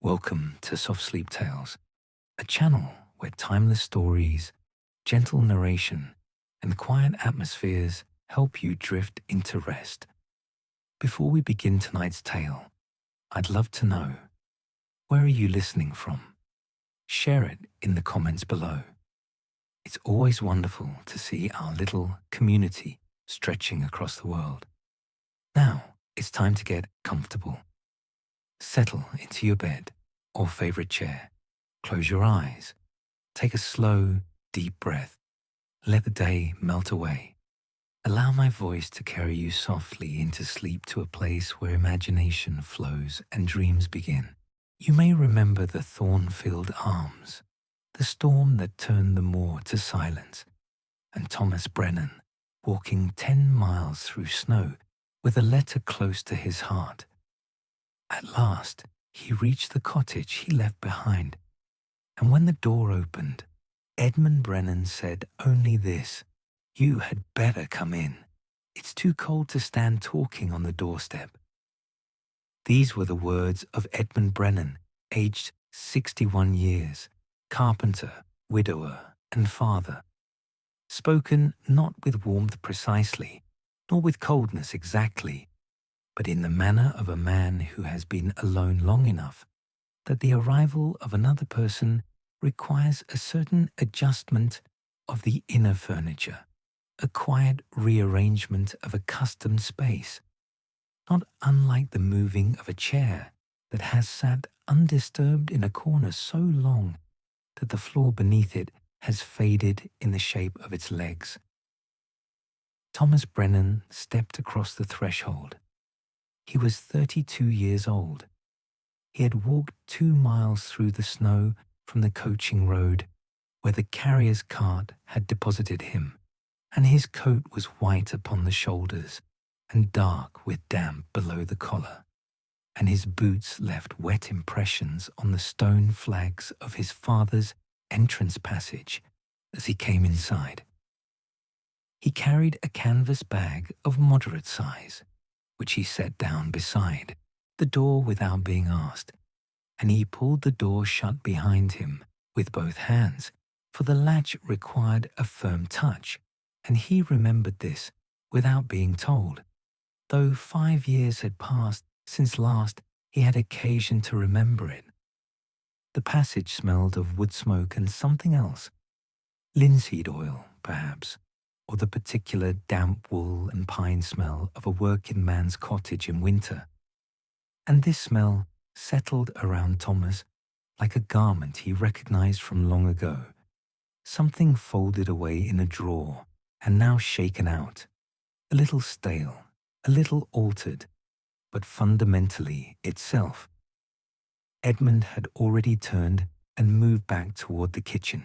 Welcome to Soft Sleep Tales, a channel where timeless stories, gentle narration, and quiet atmospheres help you drift into rest. Before we begin tonight's tale, I'd love to know, where are you listening from? Share it in the comments below. It's always wonderful to see our little community stretching across the world. Now, it's time to get comfortable. Settle into your bed or favorite chair. Close your eyes. Take a slow, deep breath. Let the day melt away. Allow my voice to carry you softly into sleep to a place where imagination flows and dreams begin. You may remember the Thornfield Arms, the storm that turned the moor to silence, and Thomas Brennan walking 10 miles through snow with a letter close to his heart. At last, he reached the cottage he left behind, and when the door opened, Edmund Brennan said only this: "You had better come in. It's too cold to stand talking on the doorstep." These were the words of Edmund Brennan, aged 61 years, carpenter, widower, and father, spoken not with warmth precisely, nor with coldness exactly, but in the manner of a man who has been alone long enough that the arrival of another person requires a certain adjustment of the inner furniture, a quiet rearrangement of accustomed space, not unlike the moving of a chair that has sat undisturbed in a corner so long that the floor beneath it has faded in the shape of its legs. Thomas Brennan stepped across the threshold. He was 32 years old. He had walked 2 miles through the snow from the coaching road where the carrier's cart had deposited him, and his coat was white upon the shoulders and dark with damp below the collar, and his boots left wet impressions on the stone flags of his father's entrance passage as he came inside. He carried a canvas bag of moderate size, which he set down beside the door without being asked, and he pulled the door shut behind him with both hands, for the latch required a firm touch, and he remembered this without being told, though 5 years had passed since last he had occasion to remember it. The passage smelled of wood smoke and something else, linseed oil, perhaps, or the particular damp wool and pine smell of a working man's cottage in winter. And this smell settled around Thomas like a garment he recognized from long ago, something folded away in a drawer and now shaken out, a little stale, a little altered, but fundamentally itself. Edmund had already turned and moved back toward the kitchen.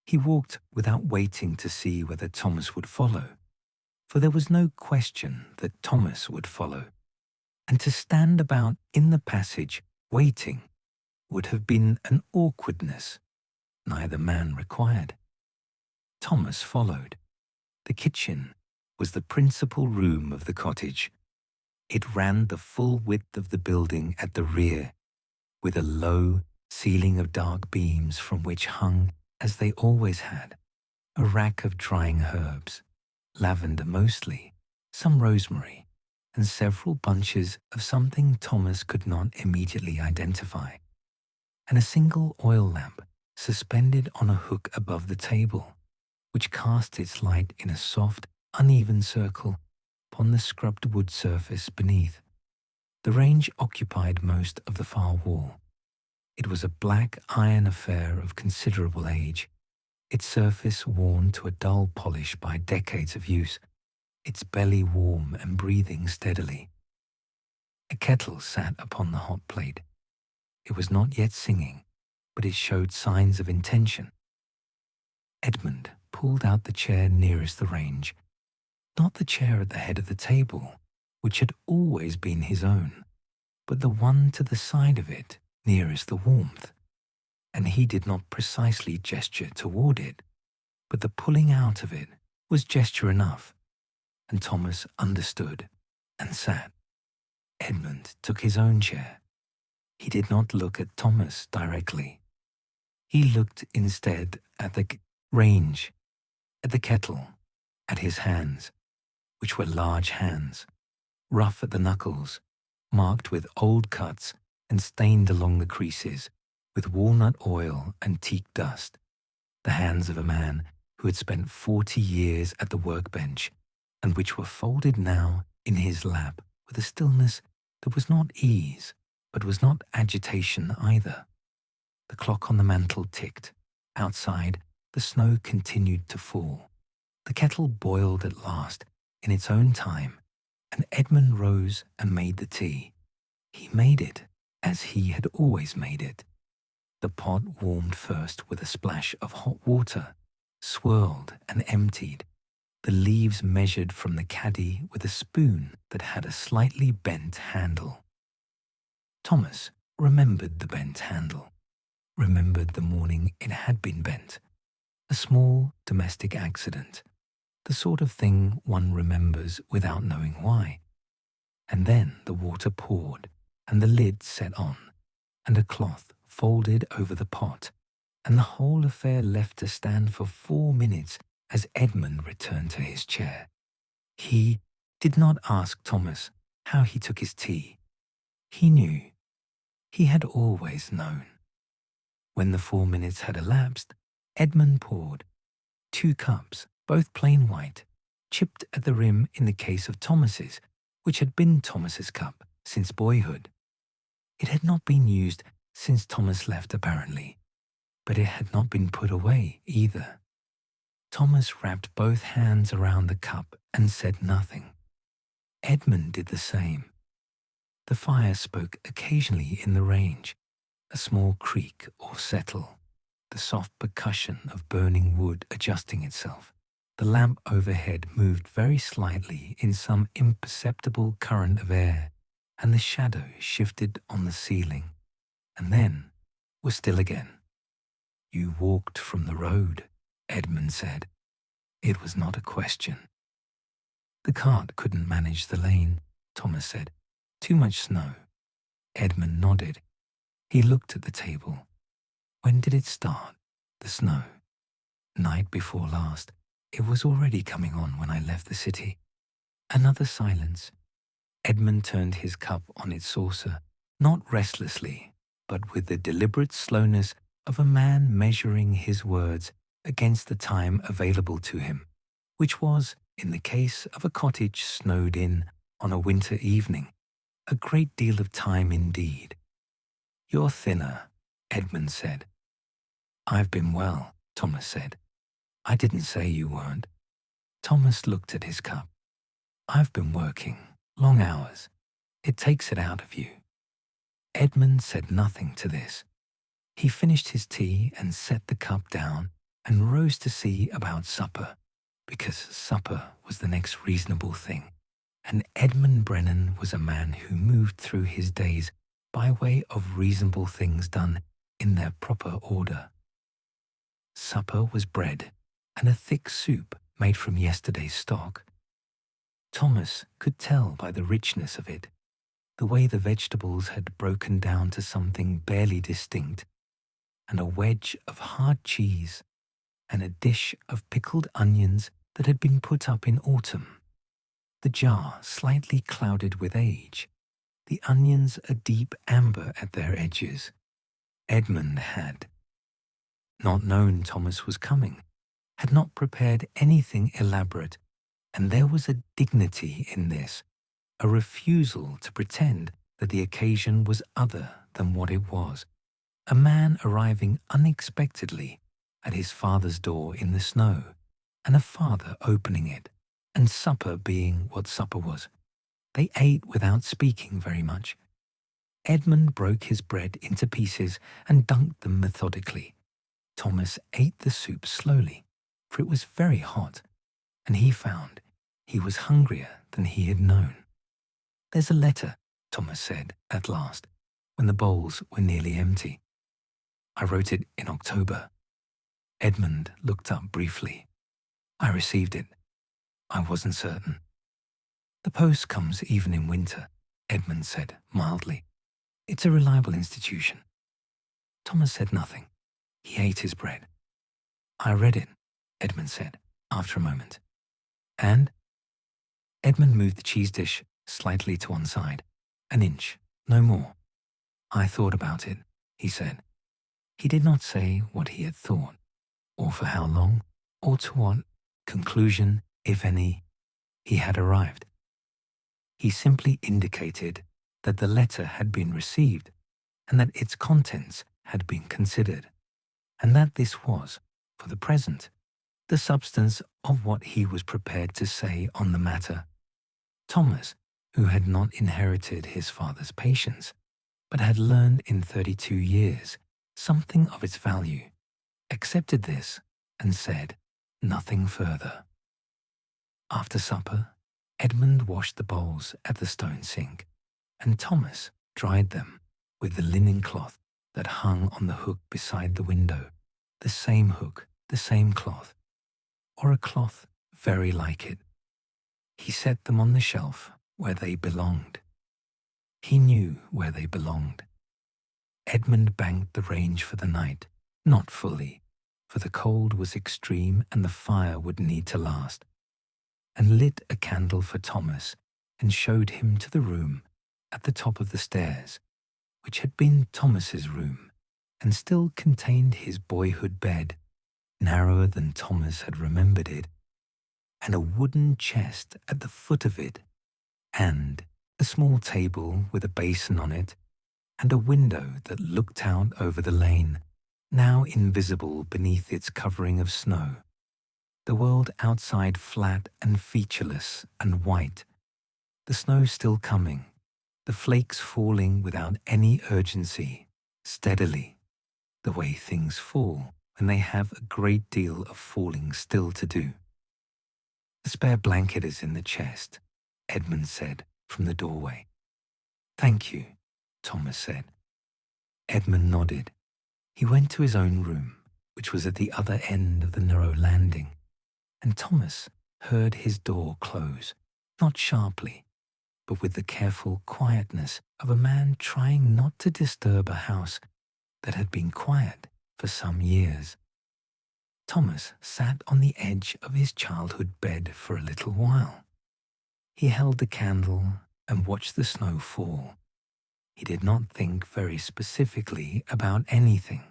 He walked without waiting to see whether Thomas would follow, for there was no question that Thomas would follow, and to stand about in the passage waiting would have been an awkwardness neither man required. Thomas followed. The kitchen was the principal room of the cottage. It ran the full width of the building at the rear, with a low ceiling of dark beams from which hung, as they always had, a rack of drying herbs, lavender mostly, some rosemary, and several bunches of something Thomas could not immediately identify, and a single oil lamp suspended on a hook above the table, which cast its light in a soft, uneven circle upon the scrubbed wood surface beneath. The range occupied most of the far wall. It was a black iron affair of considerable age, its surface worn to a dull polish by decades of use, its belly warm and breathing steadily. A kettle sat upon the hot plate. It was not yet singing, but it showed signs of intention. Edmund pulled out the chair nearest the range, not the chair at the head of the table, which had always been his own, but the one to the side of it, nearest the warmth, and he did not precisely gesture toward it, but the pulling out of it was gesture enough, and Thomas understood and sat. Edmund took his own chair. He did not look at Thomas directly. He looked instead at the range, at the kettle, at his hands, which were large hands, rough at the knuckles, marked with old cuts and stained along the creases with walnut oil and teak dust, the hands of a man who had spent 40 years at the workbench and which were folded now in his lap with a stillness that was not ease, but was not agitation either. The clock on the mantel ticked. Outside, the snow continued to fall. The kettle boiled at last in its own time, and Edmund rose and made the tea. He made it as he had always made it. The pot warmed first with a splash of hot water, swirled and emptied. The leaves measured from the caddy with a spoon that had a slightly bent handle. Thomas remembered the bent handle, remembered the morning it had been bent. A small domestic accident, the sort of thing one remembers without knowing why. And then the water poured, and the lid set on, and a cloth folded over the pot, and the whole affair left to stand for 4 minutes as Edmund returned to his chair. He did not ask Thomas how he took his tea. He knew. He had always known. When the 4 minutes had elapsed, Edmund poured 2 cups, both plain white, chipped at the rim in the case of Thomas's, which had been Thomas's cup since boyhood. It had not been used since Thomas left apparently, but it had not been put away either. Thomas wrapped both hands around the cup and said nothing. Edmund did the same. The fire spoke occasionally in the range, a small creak or settle, the soft percussion of burning wood adjusting itself. The lamp overhead moved very slightly in some imperceptible current of air, and the shadow shifted on the ceiling, and then was still again. "You walked from the road," Edmund said. It was not a question. "The cart couldn't manage the lane," Thomas said. "Too much snow." Edmund nodded. He looked at the table. "When did it start, the snow?" "Night before last. It was already coming on when I left the city." Another silence. Edmund turned his cup on its saucer, not restlessly, but with the deliberate slowness of a man measuring his words against the time available to him, which was, in the case of a cottage snowed in on a winter evening, a great deal of time indeed. "You're thinner," Edmund said. "I've been well," Thomas said. "I didn't say you weren't." Thomas looked at his cup. "I've been working, long hours. It takes it out of you." Edmund said nothing to this. He finished his tea and set the cup down and rose to see about supper, because supper was the next reasonable thing, and Edmund Brennan was a man who moved through his days by way of reasonable things done in their proper order. Supper was bread and a thick soup made from yesterday's stock. Thomas could tell by the richness of it, the way the vegetables had broken down to something barely distinct, and a wedge of hard cheese, and a dish of pickled onions that had been put up in autumn, the jar slightly clouded with age, the onions a deep amber at their edges. Edmund had not known Thomas was coming, had not prepared anything elaborate, and there was a dignity in this, a refusal to pretend that the occasion was other than what it was. A man arriving unexpectedly at his father's door in the snow, and a father opening it, and supper being what supper was. They ate without speaking very much. Edmund broke his bread into pieces and dunked them methodically. Thomas ate the soup slowly, for it was very hot, and he found he was hungrier than he had known. "There's a letter," Thomas said at last, when the bowls were nearly empty. "I wrote it in October." Edmund looked up briefly. "I received it. I wasn't certain." "The post comes even in winter," Edmund said mildly. It's a reliable institution. Thomas said nothing. He ate his bread. I read it, Edmund said, after a moment. And? Edmund moved the cheese dish slightly to one side. An inch, no more. I thought about it, he said. He did not say what he had thought, or for how long, or to what conclusion, if any, he had arrived. He simply indicated that the letter had been received and that its contents had been considered, and that this was, for the present, the substance of what he was prepared to say on the matter. Thomas, who had not inherited his father's patience, but had learned in 32 years something of its value, accepted this and said nothing further. After supper, Edmund washed the bowls at the stone sink, and Thomas dried them with the linen cloth that hung on the hook beside the window, the same hook, the same cloth, or a cloth very like it. He set them on the shelf where they belonged. He knew where they belonged. Edmund banked the range for the night, not fully, for the cold was extreme and the fire would need to last, and lit a candle for Thomas and showed him to the room at the top of the stairs, which had been Thomas's room and still contained his boyhood bed, narrower than Thomas had remembered it, and a wooden chest at the foot of it, and a small table with a basin on it, and a window that looked out over the lane, now invisible beneath its covering of snow, the world outside flat and featureless and white, the snow still coming, the flakes falling without any urgency, steadily, the way things fall when they have a great deal of falling still to do. The spare blanket is in the chest, Edmund said from the doorway. Thank you, Thomas said. Edmund nodded. He went to his own room, which was at the other end of the narrow landing, and Thomas heard his door close, not sharply, but with the careful quietness of a man trying not to disturb a house that had been quiet for some years. Thomas sat on the edge of his childhood bed for a little while. He held the candle and watched the snow fall. He did not think very specifically about anything.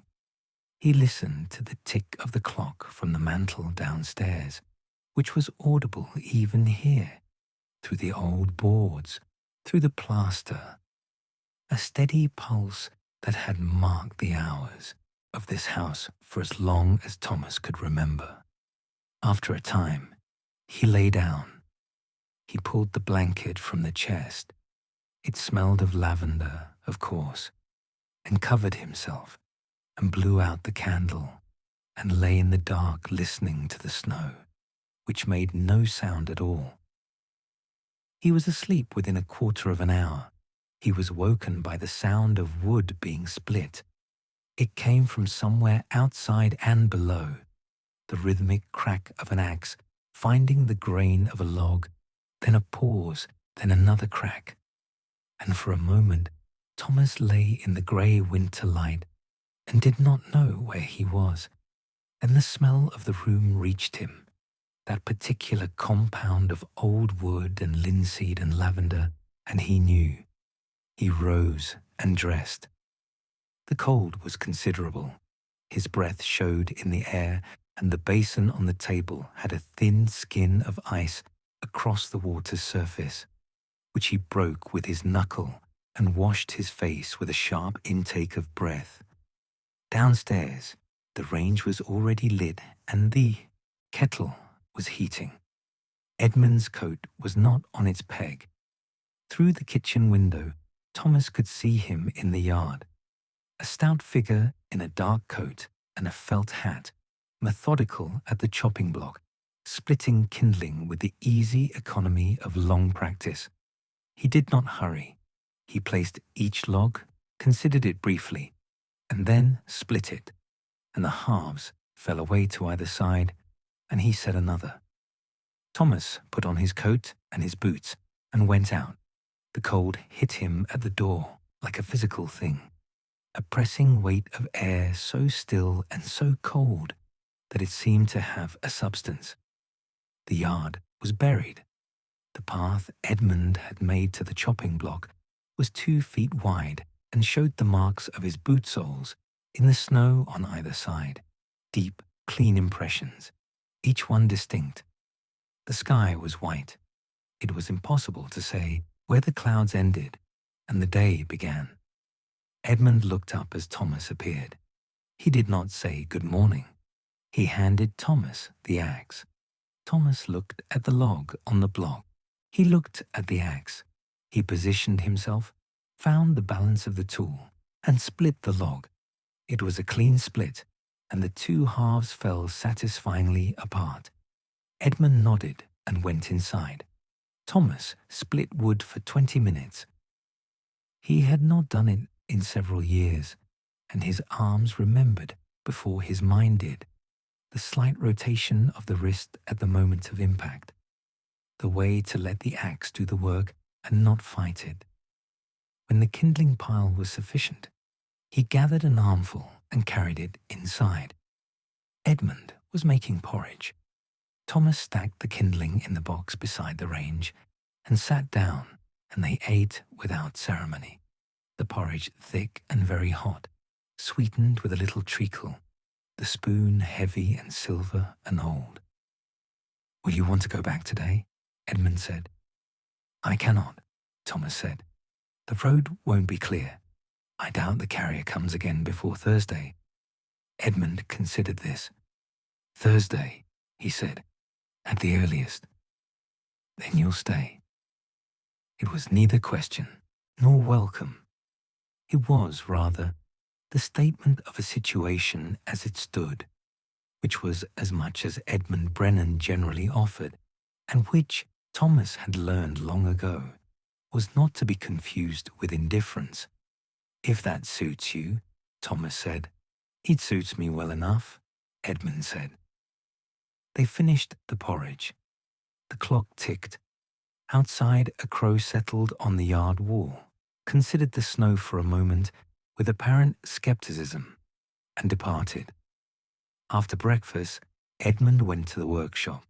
He listened to the tick of the clock from the mantel downstairs, which was audible even here, through the old boards, through the plaster, a steady pulse that had marked the hours of this house for as long as Thomas could remember. After a time, he lay down. He pulled the blanket from the chest. It smelled of lavender, of course, and covered himself and blew out the candle and lay in the dark listening to the snow, which made no sound at all. He was asleep within a quarter of an hour. He was woken by the sound of wood being split. It came from somewhere outside and below, the rhythmic crack of an axe finding the grain of a log, then a pause, then another crack. And for a moment, Thomas lay in the grey winter light and did not know where he was. Then the smell of the room reached him, that particular compound of old wood and linseed and lavender, and he knew. He rose and dressed. The cold was considerable. His breath showed in the air, and the basin on the table had a thin skin of ice across the water's surface, which he broke with his knuckle and washed his face with a sharp intake of breath. Downstairs, the range was already lit and the kettle was heating. Edmund's coat was not on its peg. Through the kitchen window, Thomas could see him in the yard, a stout figure in a dark coat and a felt hat, methodical at the chopping block, splitting kindling with the easy economy of long practice. He did not hurry. He placed each log, considered it briefly, and then split it, and the halves fell away to either side, and he said another. Thomas put on his coat and his boots and went out. The cold hit him at the door, like a physical thing, a pressing weight of air so still and so cold that it seemed to have a substance. The yard was buried. The path Edmund had made to the chopping block was 2 feet wide and showed the marks of his boot soles in the snow on either side, deep, clean impressions, each one distinct. The sky was white. It was impossible to say where the clouds ended and the day began. Edmund looked up as Thomas appeared. He did not say good morning. He handed Thomas the axe. Thomas looked at the log on the block. He looked at the axe. He positioned himself, found the balance of the tool, and split the log. It was a clean split, and the 2 halves fell satisfyingly apart. Edmund nodded and went inside. Thomas split wood for 20 minutes. He had not done it in several years, and his arms remembered before his mind did the slight rotation of the wrist at the moment of impact, the way to let the axe do the work and not fight it. When the kindling pile was sufficient, he gathered an armful and carried it inside. Edmund was making porridge. Thomas stacked the kindling in the box beside the range and sat down, and they ate without ceremony. The porridge thick and very hot, sweetened with a little treacle, the spoon heavy and silver and old. "Will you want to go back today?" Edmund said. "I cannot," Thomas said. "The road won't be clear. I doubt the carrier comes again before Thursday." Edmund considered this. "Thursday," he said, "at the earliest. Then you'll stay." It was neither question nor welcome. It was, rather, the statement of a situation as it stood, which was as much as Edmund Brennan generally offered, and which, Thomas had learned long ago, was not to be confused with indifference. "If that suits you," Thomas said. "It suits me well enough," Edmund said. They finished the porridge. The clock ticked. Outside, a crow settled on the yard wall, considered the snow for a moment with apparent skepticism, and departed. After breakfast, Edmund went to the workshop.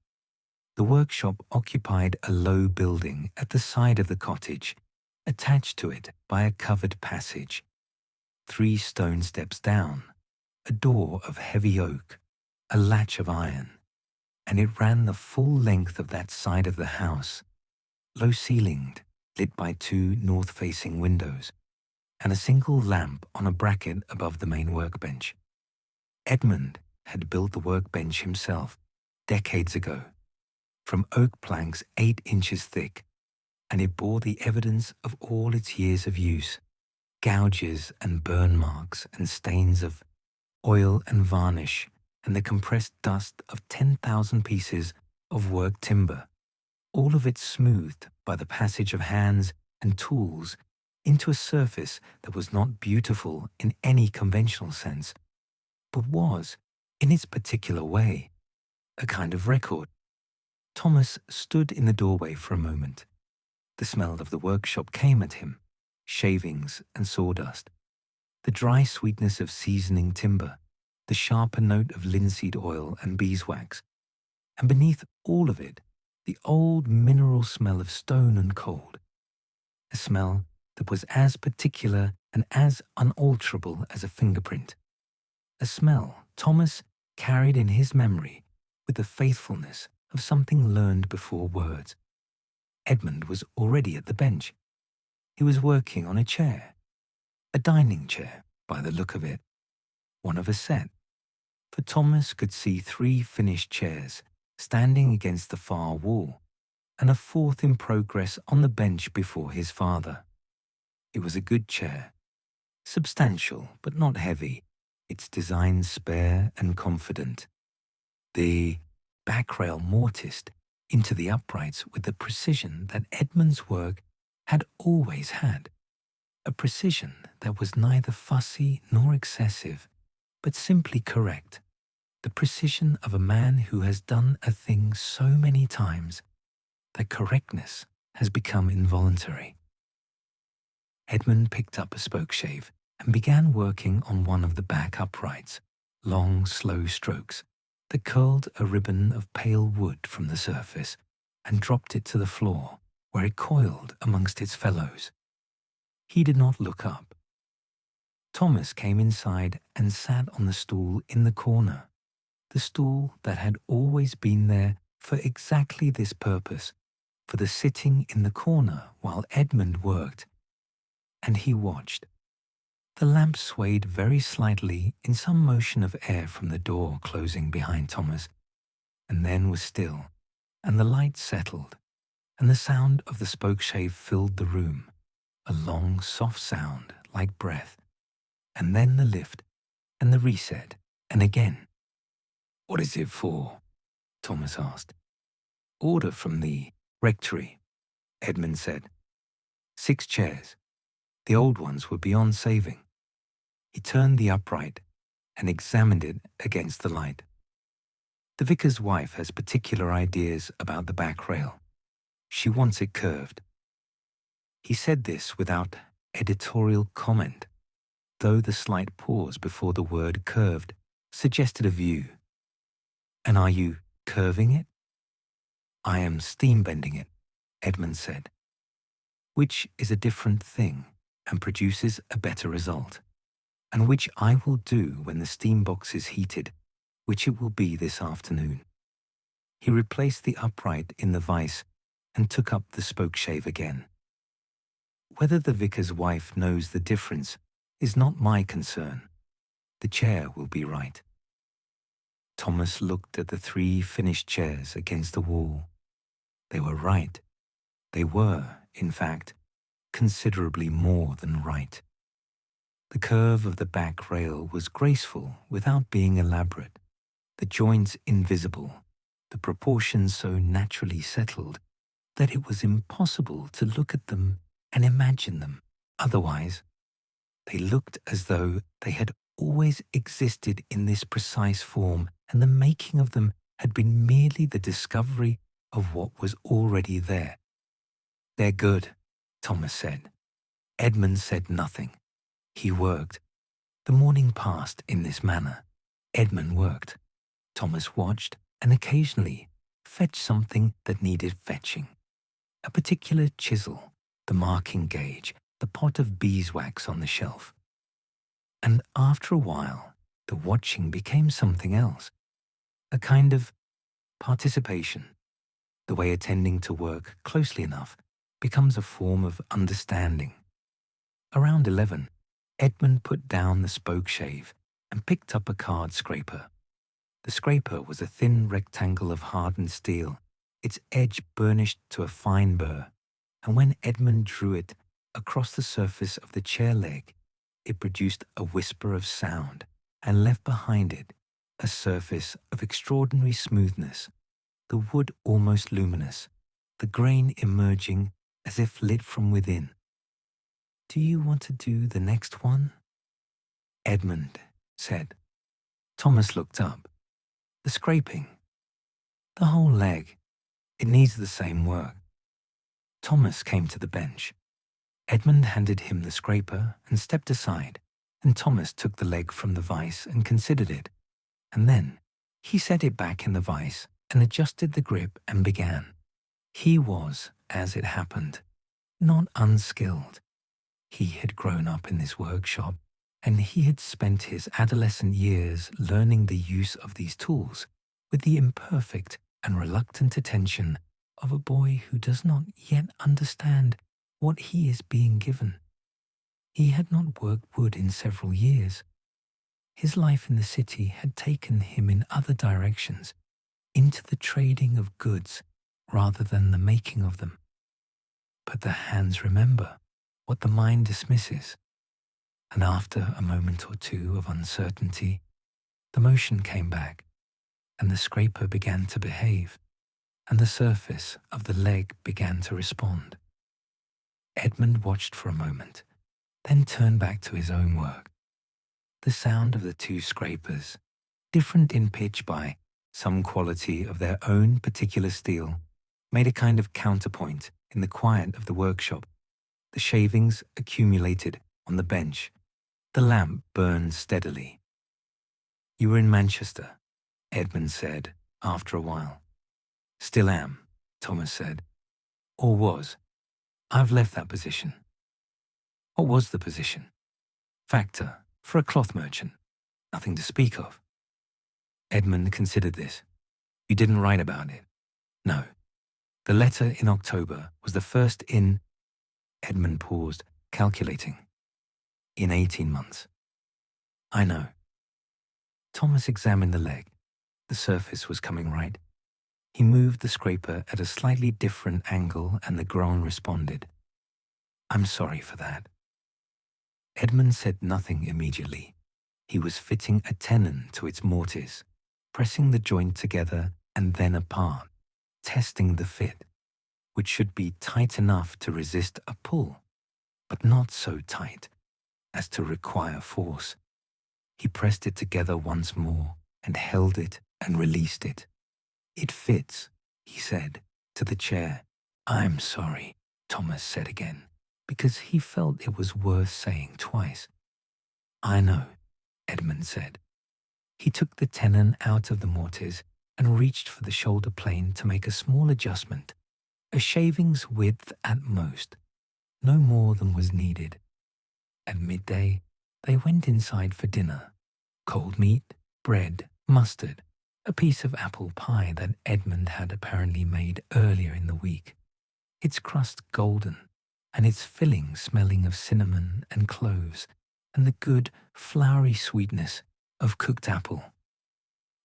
The workshop occupied a low building at the side of the cottage, attached to it by a covered passage. 3 stone steps down, a door of heavy oak, a latch of iron, and it ran the full length of that side of the house, low-ceilinged, lit by 2 north-facing windows, and a single lamp on a bracket above the main workbench. Edmund had built the workbench himself, decades ago, from oak planks 8 inches thick, and it bore the evidence of all its years of use, gouges and burn marks and stains of oil and varnish, and the compressed dust of 10,000 pieces of worked timber, all of it smoothed by the passage of hands and tools into a surface that was not beautiful in any conventional sense, but was, in its particular way, a kind of record. Thomas stood in the doorway for a moment. The smell of the workshop came at him, shavings and sawdust, the dry sweetness of seasoning timber, the sharper note of linseed oil and beeswax, and beneath all of it, the old mineral smell of stone and cold, a smell that was as particular and as unalterable as a fingerprint, a smell Thomas carried in his memory with the faithfulness of something learned before words. Edmund was already at the bench. He was working on a chair, a dining chair by the look of it, one of a set, for Thomas could see 3 finished chairs standing against the far wall, and a 4th in progress on the bench before his father. It was a good chair, substantial but not heavy, its design spare and confident. The back rail mortised into the uprights with the precision that Edmund's work had always had, a precision that was neither fussy nor excessive, but simply correct, the precision of a man who has done a thing so many times that correctness has become involuntary. Edmund picked up a spokeshave and began working on one of the back uprights, long, slow strokes that curled a ribbon of pale wood from the surface and dropped it to the floor, where it coiled amongst its fellows. He did not look up. Thomas came inside and sat on the stool in the corner, the stool that had always been there for exactly this purpose, for the sitting in the corner while Edmund worked. And he watched. The lamp swayed very slightly in some motion of air from the door closing behind Thomas, and then was still, and the light settled, and the sound of the spokeshave filled the room, a long, soft sound like breath, and then the lift, and the reset, and again. "What is it for?" Thomas asked. "Order from the rectory," Edmund said. 6 chairs. The old ones were beyond saving. He turned the upright and examined it against the light. "The vicar's wife has particular ideas about the back rail. She wants it curved." He said this without editorial comment, though the slight pause before the word curved suggested a view. "And are you curving it?" "I am steam bending it," Edmund said, "which is a different thing and produces a better result, and which I will do when the steam box is heated, which it will be this afternoon." He replaced the upright in the vise and took up the spokeshave again. Whether the vicar's wife knows the difference is not my concern. The chair will be right. Thomas looked at the 3 finished chairs against the wall. They were right. They were, in fact, considerably more than right. The curve of the back rail was graceful without being elaborate, the joints invisible, the proportions so naturally settled that it was impossible to look at them and imagine them otherwise. They looked as though they had always existed in this precise form, and the making of them had been merely the discovery of what was already there. "They're good," Thomas said. Edmund said nothing. He worked. The morning passed in this manner. Edmund worked. Thomas watched and occasionally fetched something that needed fetching. A particular chisel, the marking gauge, the pot of beeswax on the shelf. And after a while, the watching became something else, a kind of participation, the way attending to work closely enough becomes a form of understanding. Around 11, Edmund put down the spokeshave and picked up a card scraper. The scraper was a thin rectangle of hardened steel, its edge burnished to a fine burr, and when Edmund drew it across the surface of the chair leg, it produced a whisper of sound and left behind it a surface of extraordinary smoothness, the wood almost luminous, the grain emerging as if lit from within. "Do you want to do the next one?" Edmund said. Thomas looked up. "The scraping." "The whole leg. It needs the same work." Thomas came to the bench. Edmund handed him the scraper and stepped aside, and Thomas took the leg from the vise and considered it, and then he set it back in the vise and adjusted the grip and began. He was, as it happened, not unskilled. He had grown up in this workshop, and he had spent his adolescent years learning the use of these tools with the imperfect and reluctant attention of a boy who does not yet understand what he is being given. He had not worked wood in several years. His life in the city had taken him in other directions, into the trading of goods rather than the making of them. But the hands remember what the mind dismisses, and after a moment or two of uncertainty, the motion came back, and the scraper began to behave, and the surface of the leg began to respond. Edmund watched for a moment, then turned back to his own work. The sound of the 2 scrapers, different in pitch by some quality of their own particular steel, made a kind of counterpoint in the quiet of the workshop, The shavings accumulated on the bench. The lamp burned steadily. "You were in Manchester," Edmund said after a while. "Still am," Thomas said. "Or was. I've left that position." "What was the position?" "Factor, for a cloth merchant. Nothing to speak of." Edmund considered this. "You didn't write about it?" "No. The letter in October was the first in—" Edmund paused, calculating. "In 18 months." "I know." Thomas examined the leg. The surface was coming right. He moved the scraper at a slightly different angle and the groan responded. "I'm sorry for that." Edmund said nothing immediately. He was fitting a tenon to its mortise, pressing the joint together and then apart, testing the fit, which should be tight enough to resist a pull, but not so tight as to require force. He pressed it together once more and held it and released it. "It fits," he said, to the chair. "I'm sorry," Thomas said again, because he felt it was worth saying twice. "I know," Edmund said. He took the tenon out of the mortise and reached for the shoulder plane to make a small adjustment, a shaving's width at most, no more than was needed. At midday, they went inside for dinner. Cold meat, bread, mustard, a piece of apple pie that Edmund had apparently made earlier in the week, its crust golden and its filling smelling of cinnamon and cloves and the good, floury sweetness of cooked apple.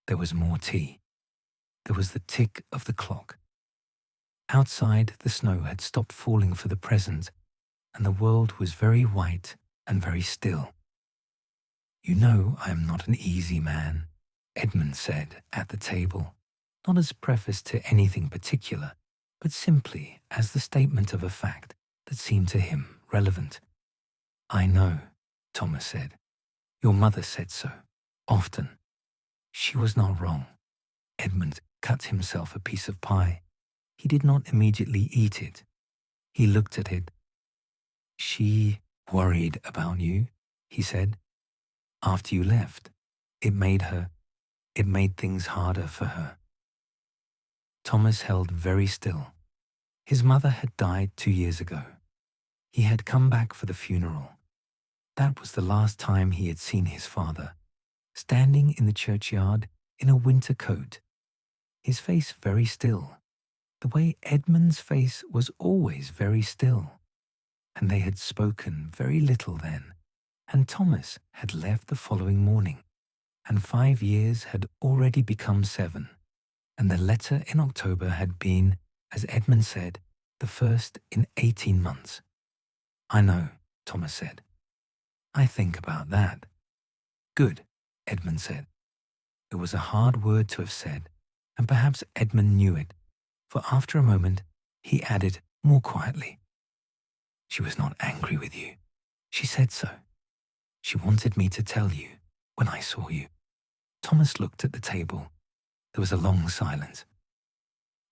There was more tea. There was the tick of the clock. Outside, the snow had stopped falling for the present, and the world was very white and very still. "You know I am not an easy man," Edmund said at the table, not as preface to anything particular, but simply as the statement of a fact that seemed to him relevant. "I know," Thomas said. "Your mother said so, often." She was not wrong. Edmund cut himself a piece of pie. He did not immediately eat it. He looked at it. "She worried about you," he said. "After you left, it made things harder for her." Thomas held very still. His mother had died 2 years ago. He had come back for the funeral. That was the last time he had seen his father, standing in the churchyard in a winter coat, his face very still, the way Edmund's face was always very still. And they had spoken very little then, and Thomas had left the following morning, and 5 years had already become 7, and the letter in October had been, as Edmund said, the first in 18 months. "I know," Thomas said. "I think about that." "Good," Edmund said. It was a hard word to have said, and perhaps Edmund knew it, for after a moment he added more quietly, "She was not angry with you. She said so. She wanted me to tell you when I saw you." Thomas looked at the table. There was a long silence.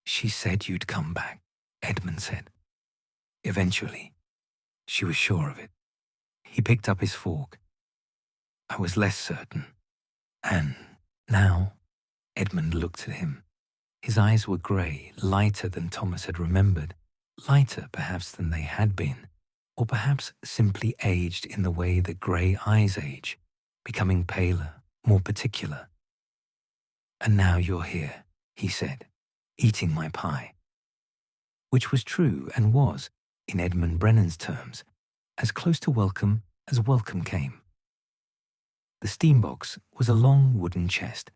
"She said you'd come back," Edmund said. "Eventually. She was sure of it." He picked up his fork. "I was less certain. And now," Edmund looked at him. His eyes were grey, lighter than Thomas had remembered, lighter perhaps than they had been, or perhaps simply aged in the way that grey eyes age, becoming paler, more particular. "And now you're here," he said, "eating my pie." Which was true and was, in Edmund Brennan's terms, as close to welcome as welcome came. The steam box was a long wooden chest,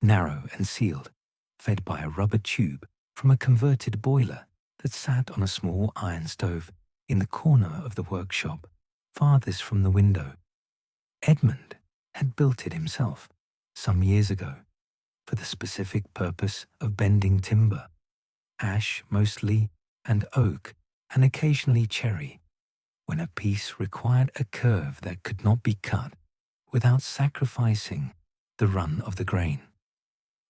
narrow and sealed, fed by a rubber tube from a converted boiler that sat on a small iron stove in the corner of the workshop, farthest from the window. Edmund had built it himself, some years ago, for the specific purpose of bending timber, ash mostly, and oak, and occasionally cherry, when a piece required a curve that could not be cut without sacrificing the run of the grain.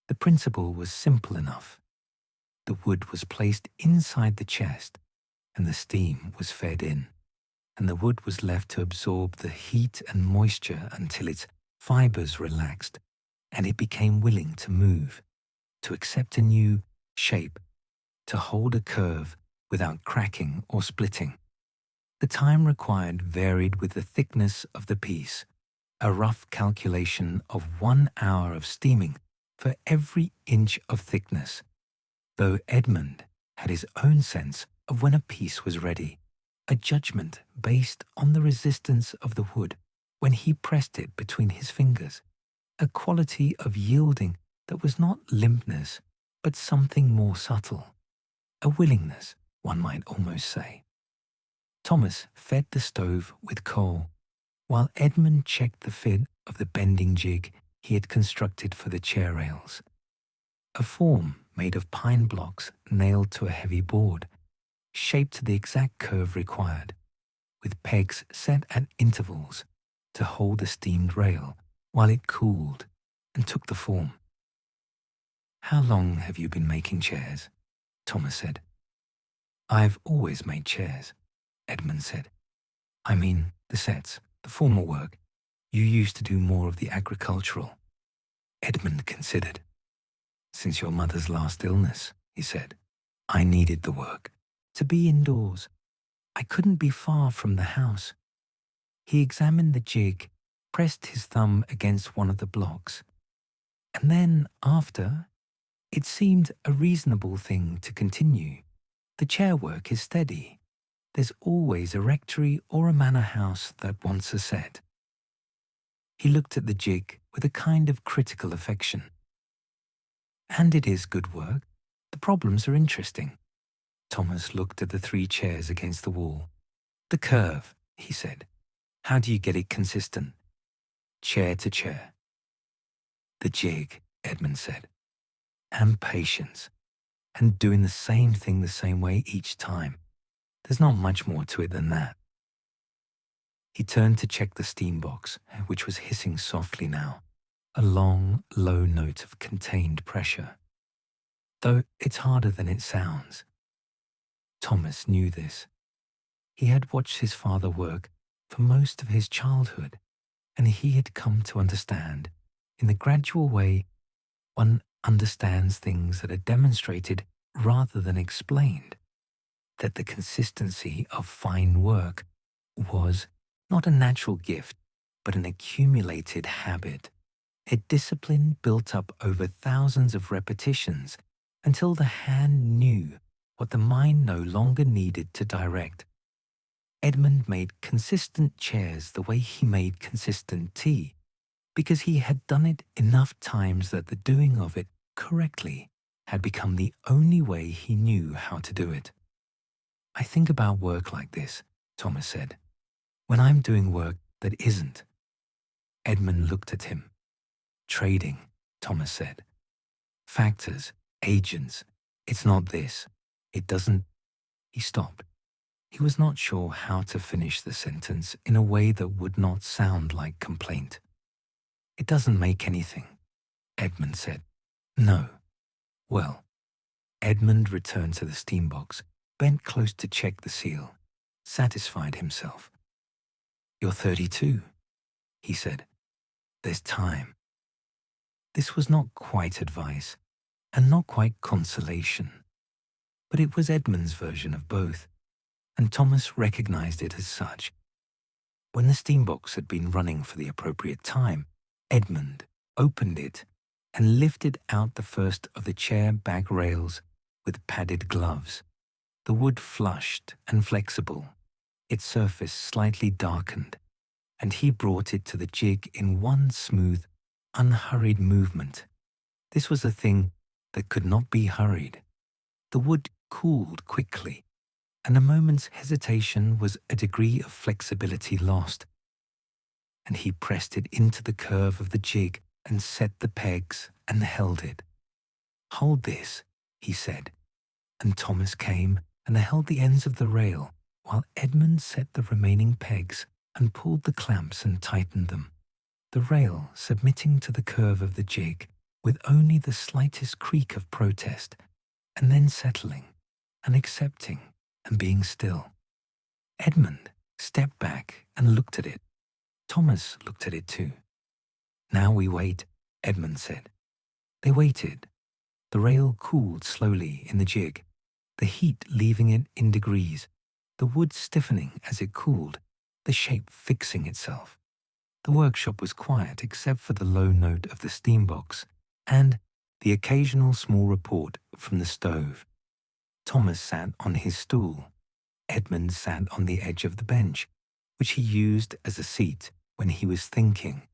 The principle was simple enough. The wood was placed inside the chest, and the steam was fed in. and the wood was left to absorb the heat and moisture until its fibers relaxed and it became willing to move, to accept a new shape, to hold a curve without cracking or splitting. The time required varied with the thickness of the piece, a rough calculation of 1 hour of steaming for every inch of thickness, though Edmund had his own sense of when a piece was ready, a judgment based on the resistance of the wood when he pressed it between his fingers, a quality of yielding that was not limpness, but something more subtle, a willingness, one might almost say. Thomas fed the stove with coal, while Edmund checked the fit of the bending jig he had constructed for the chair rails, a form made of pine blocks nailed to a heavy board, shaped to the exact curve required, with pegs set at intervals to hold the steamed rail while it cooled and took the form. "How long have you been making chairs?" Thomas said. "I've always made chairs," Edmund said. "I mean, the sets, the formal work. You used to do more of the agricultural." Edmund considered. "Since your mother's last illness," he said, "I needed the work. To be indoors. I couldn't be far from the house." He examined the jig, pressed his thumb against one of the blocks. And then, after, it seemed a reasonable thing to continue. The chair work is steady. There's always a rectory or a manor house that wants a set. He looked at the jig with a kind of critical affection. "And it is good work. The problems are interesting." Thomas looked at the 3 chairs against the wall. "The curve," he said. "How do you get it consistent? Chair to chair." "The jig," Edmund said. "And patience. And doing the same thing the same way each time. There's not much more to it than that." He turned to check the steam box, which was hissing softly now, a long, low note of contained pressure. Though it's harder than it sounds. Thomas knew this. He had watched his father work for most of his childhood, and he had come to understand, in the gradual way one understands things that are demonstrated rather than explained, that the consistency of fine work was not a natural gift, but an accumulated habit, a discipline built up over thousands of repetitions until the hand knew what the mind no longer needed to direct. Edmund made consistent chairs the way he made consistent tea, because he had done it enough times that the doing of it correctly had become the only way he knew how to do it. "I think about work like this," Thomas said, "when I'm doing work that isn't." Edmund looked at him. "Trading," Thomas said. "Factors, agents. It's not this. It doesn't." He stopped. He was not sure how to finish the sentence in a way that would not sound like complaint. "It doesn't make anything," Edmund said. "No." "Well." Edmund returned to the steam box, bent close to check the seal, satisfied himself. "You're 32, he said. "There's time." This was not quite advice, and not quite consolation, but it was Edmund's version of both, and Thomas recognized it as such. When the steam box had been running for the appropriate time, Edmund opened it and lifted out the first of the chair back rails with padded gloves, the wood flushed and flexible, its surface slightly darkened, and he brought it to the jig in one smooth, unhurried movement. This was a thing that could not be hurried. The wood cooled quickly, and a moment's hesitation was a degree of flexibility lost, and he pressed it into the curve of the jig and set the pegs and held it. "Hold this," he said, and Thomas came and held the ends of the rail while Edmund set the remaining pegs and pulled the clamps and tightened them, the rail submitting to the curve of the jig with only the slightest creak of protest, and then settling and accepting and being still. Edmund stepped back and looked at it. Thomas looked at it too. "Now we wait," Edmund said. They waited. The rail cooled slowly in the jig, the heat leaving it in degrees, the wood stiffening as it cooled, the shape fixing itself. The workshop was quiet except for the low note of the steam box and the occasional small report from the stove. Thomas sat on his stool. Edmund sat on the edge of the bench, which he used as a seat when he was thinking,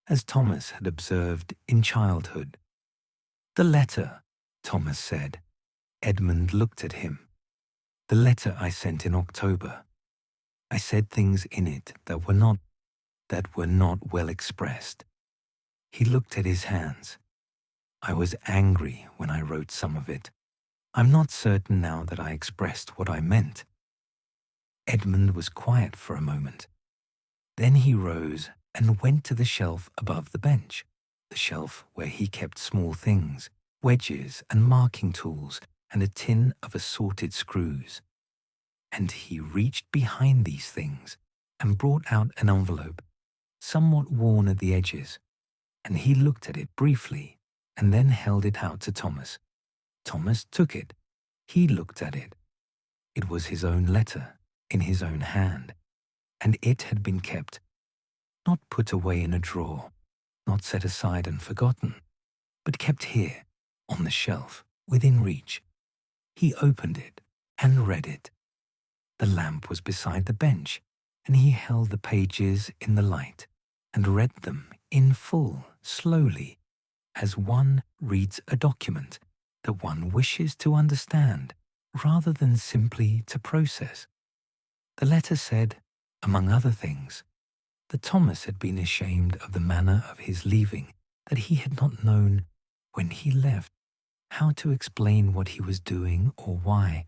as Thomas had observed in childhood. "The letter," Thomas said. Edmund looked at him. "The letter I sent in October. I said things in it that were not well expressed." He looked at his hands. "I was angry when I wrote some of it. I'm not certain now that I expressed what I meant." Edmund was quiet for a moment. Then he rose and went to the shelf above the bench, the shelf where he kept small things, wedges and marking tools and a tin of assorted screws. And he reached behind these things and brought out an envelope, somewhat worn at the edges, and he looked at it briefly and then held it out to Thomas. Thomas took it. He looked at it. It was his own letter, in his own hand, and it had been kept, not put away in a drawer, not set aside and forgotten, but kept here, on the shelf, within reach. He opened it and read it. The lamp was beside the bench, and he held the pages in the light and read them in full, slowly, as one reads a document that one wishes to understand rather than simply to process. The letter said, among other things, that Thomas had been ashamed of the manner of his leaving, that he had not known, when he left, how to explain what he was doing or why,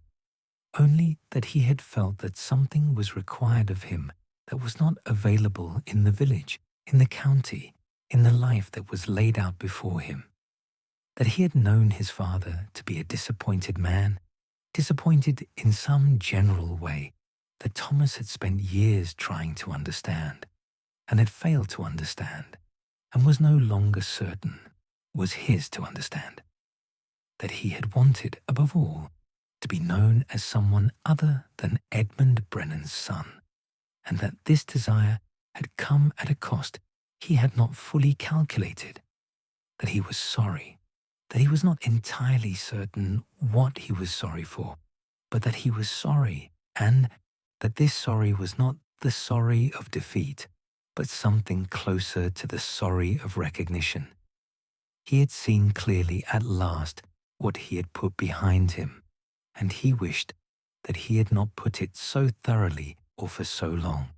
only that he had felt that something was required of him that was not available in the village, in the county, in the life that was laid out before him. That he had known his father to be a disappointed man, disappointed in some general way that Thomas had spent years trying to understand, and had failed to understand, and was no longer certain was his to understand. That he had wanted, above all, to be known as someone other than Edmund Brennan's son, and that this desire had come at a cost he had not fully calculated. That he was sorry, that he was not entirely certain what he was sorry for, but that he was sorry, and that this sorry was not the sorry of defeat, but something closer to the sorry of recognition. He had seen clearly at last what he had put behind him, and he wished that he had not put it so thoroughly or for so long.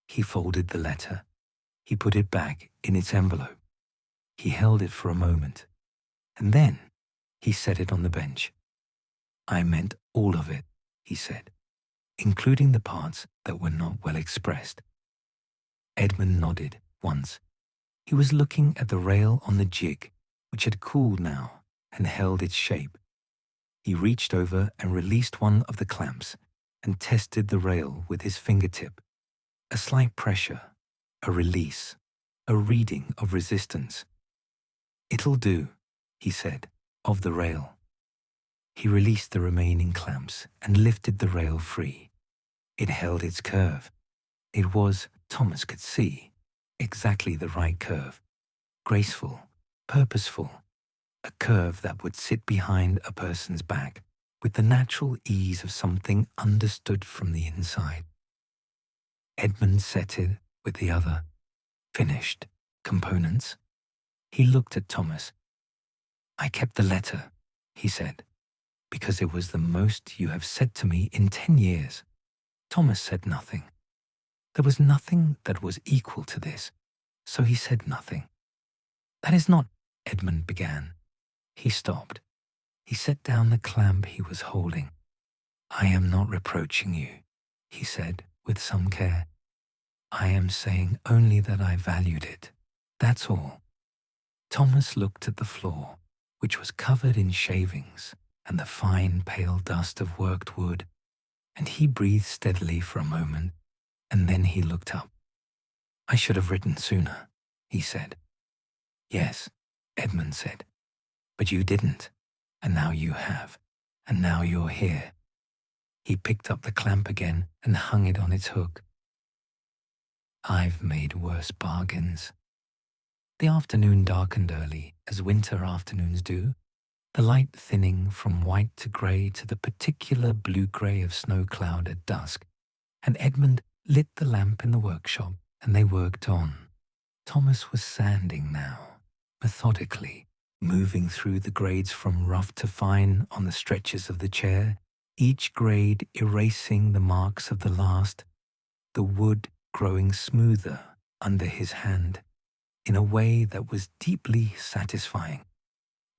He folded the letter. He put it back in its envelope. He held it for a moment, and then he set it on the bench. "I meant all of it," he said, "including the parts that were not well expressed." Edmund nodded once. He was looking at the rail on the jig, which had cooled now and held its shape. He reached over and released one of the clamps and tested the rail with his fingertip. A slight pressure, a release, a reading of resistance. "It'll do," he said, "of the rail." He released the remaining clamps and lifted the rail free. It held its curve. It was, Thomas could see, exactly the right curve. Graceful, purposeful, a curve that would sit behind a person's back with the natural ease of something understood from the inside. Edmund set it with the other, finished, components. He looked at Thomas. "I kept the letter," he said, "because it was the most you have said to me in 10 years. Thomas said nothing. There was nothing that was equal to this, so he said nothing. "That is not," Edmund began. He stopped. He set down the clamp he was holding. "I am not reproaching you," he said with some care. "I am saying only that I valued it. That's all." Thomas looked at the floor, which was covered in shavings and the fine pale dust of worked wood, and he breathed steadily for a moment and then he looked up. "I should have written sooner," he said. "Yes," Edmund said, "but you didn't, and now you have, and now you're here." He picked up the clamp again and hung it on its hook. "I've made worse bargains." The afternoon darkened early, as winter afternoons do, the light thinning from white to grey to the particular blue-grey of snow cloud at dusk, and Edmund lit the lamp in the workshop, and they worked on. Thomas was sanding now, methodically, moving through the grades from rough to fine on the stretches of the chair, each grade erasing the marks of the last, the wood growing smoother under his hand, in a way that was deeply satisfying,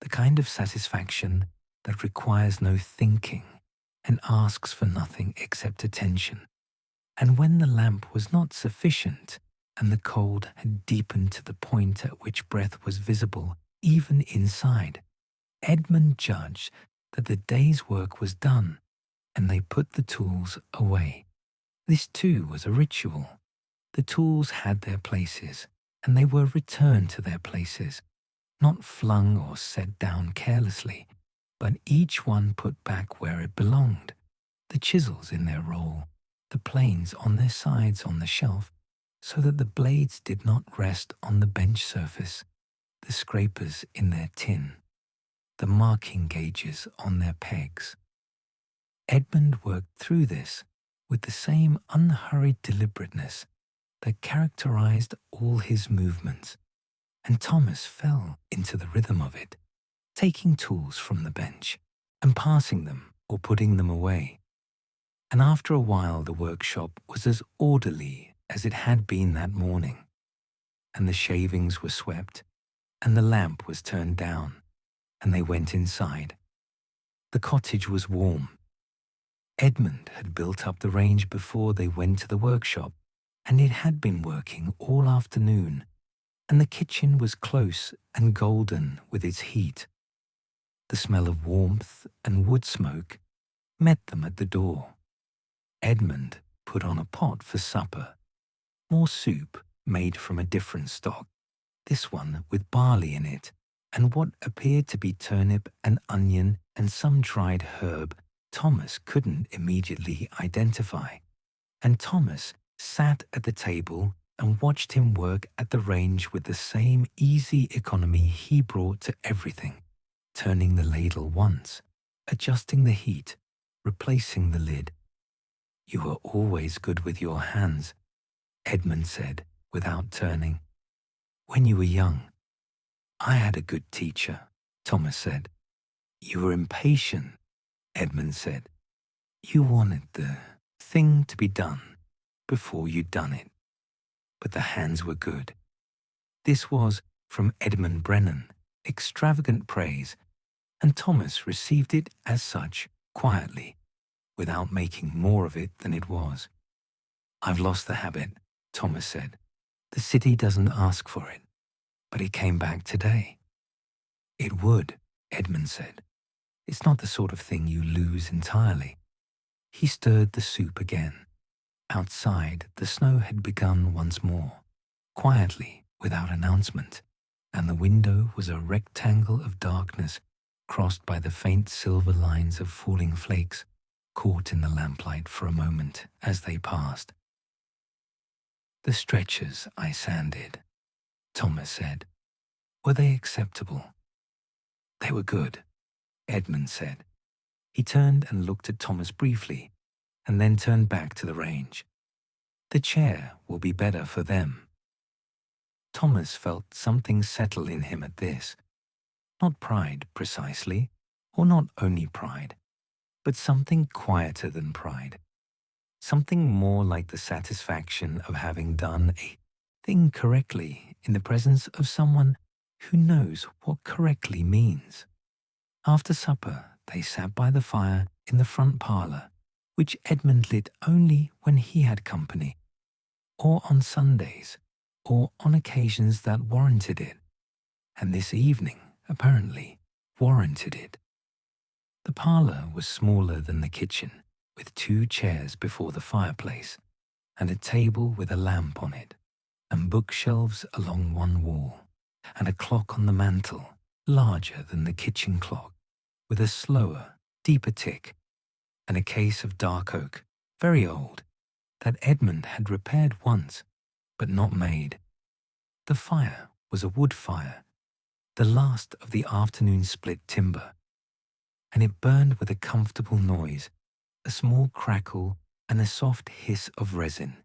the kind of satisfaction that requires no thinking and asks for nothing except attention. And when the lamp was not sufficient, and the cold had deepened to the point at which breath was visible even inside, Edmund judged that the day's work was done, and they put the tools away. This too was a ritual. The tools had their places, and they were returned to their places, not flung or set down carelessly, but each one put back where it belonged, the chisels in their roll, the planes on their sides on the shelf, so that the blades did not rest on the bench surface, the scrapers in their tin, the marking gauges on their pegs. Edmund worked through this with the same unhurried deliberateness that characterized all his movements, and Thomas fell into the rhythm of it, taking tools from the bench and passing them or putting them away. And after a while the workshop was as orderly as it had been that morning, and the shavings were swept, and the lamp was turned down, and they went inside. The cottage was warm. Edmund had built up the range before they went to the workshop, and it had been working all afternoon, and the kitchen was close and golden with its heat. The smell of warmth and wood smoke met them at the door. Edmund put on a pot for supper, more soup made from a different stock, this one with barley in it, and what appeared to be turnip and onion and some dried herb Thomas couldn't immediately identify. And Thomas sat at the table and watched him work at the range with the same easy economy he brought to everything, turning the ladle once, adjusting the heat, replacing the lid. "You were always good with your hands," Edmund said, without turning. "When you were young." "I had a good teacher," Thomas said. "You were impatient," Edmund said. "You wanted the thing to be done before you'd done it. But the hands were good." This was, from Edmund Brennan, extravagant praise, and Thomas received it as such, quietly, without making more of it than it was. "I've lost the habit," Thomas said. "The city doesn't ask for it, but it came back today." "It would," Edmund said. "It's not the sort of thing you lose entirely." He stirred the soup again. Outside, the snow had begun once more, quietly, without announcement, and the window was a rectangle of darkness crossed by the faint silver lines of falling flakes, caught in the lamplight for a moment as they passed. "The stretchers I sanded," Thomas said. "Were they acceptable?" "They were good," Edmund said. He turned and looked at Thomas briefly, and then turned back to the range. "The chair will be better for them." Thomas felt something settle in him at this. Not pride, precisely, or not only pride, but something quieter than pride. Something more like the satisfaction of having done a thing correctly in the presence of someone who knows what correctly means. After supper, they sat by the fire in the front parlor, which Edmund lit only when he had company, or on Sundays, or on occasions that warranted it, and this evening, apparently, warranted it. The parlor was smaller than the kitchen, with 2 chairs before the fireplace, and a table with a lamp on it, and bookshelves along one wall, and a clock on the mantel, larger than the kitchen clock, with a slower, deeper tick, and a case of dark oak, very old, that Edmund had repaired once, but not made. The fire was a wood fire, the last of the afternoon split timber, and it burned with a comfortable noise, a small crackle and a soft hiss of resin,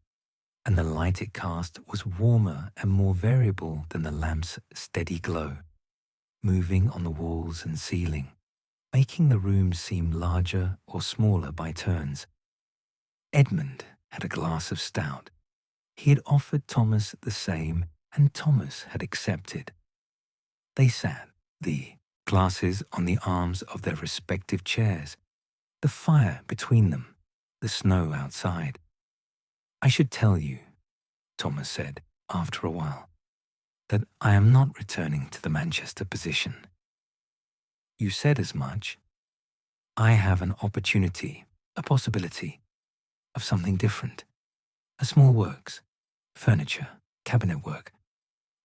and the light it cast was warmer and more variable than the lamp's steady glow, moving on the walls and ceiling, making the room seem larger or smaller by turns. Edmund had a glass of stout. He had offered Thomas the same, and Thomas had accepted. They sat, the glasses on the arms of their respective chairs, the fire between them, the snow outside. "I should tell you," Thomas said after a while, "that I am not returning to the Manchester position." "You said as much. I have an opportunity, a possibility, of something different. A small works, furniture, cabinet work.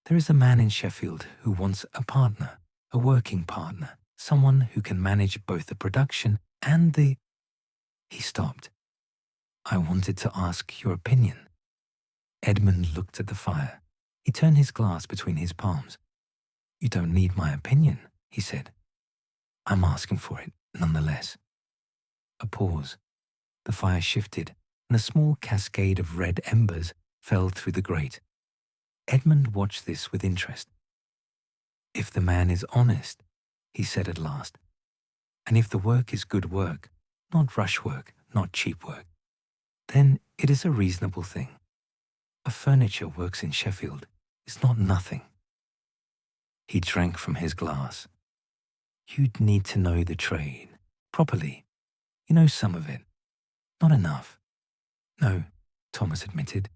There is a man in Sheffield who wants a partner, a working partner, someone who can manage both the production and the—" He stopped. "I wanted to ask your opinion." Edmund looked at the fire. He turned his glass between his palms. "You don't need my opinion," he said. "I'm asking for it, nonetheless." A pause. The fire shifted, and a small cascade of red embers fell through the grate. Edmund watched this with interest. "If the man is honest," he said at last, "and if the work is good work, not rush work, not cheap work, then it is a reasonable thing. A furniture works in Sheffield is not nothing." He drank from his glass. "You'd need to know the trade, properly. You know some of it. Not enough." "No," Thomas admitted.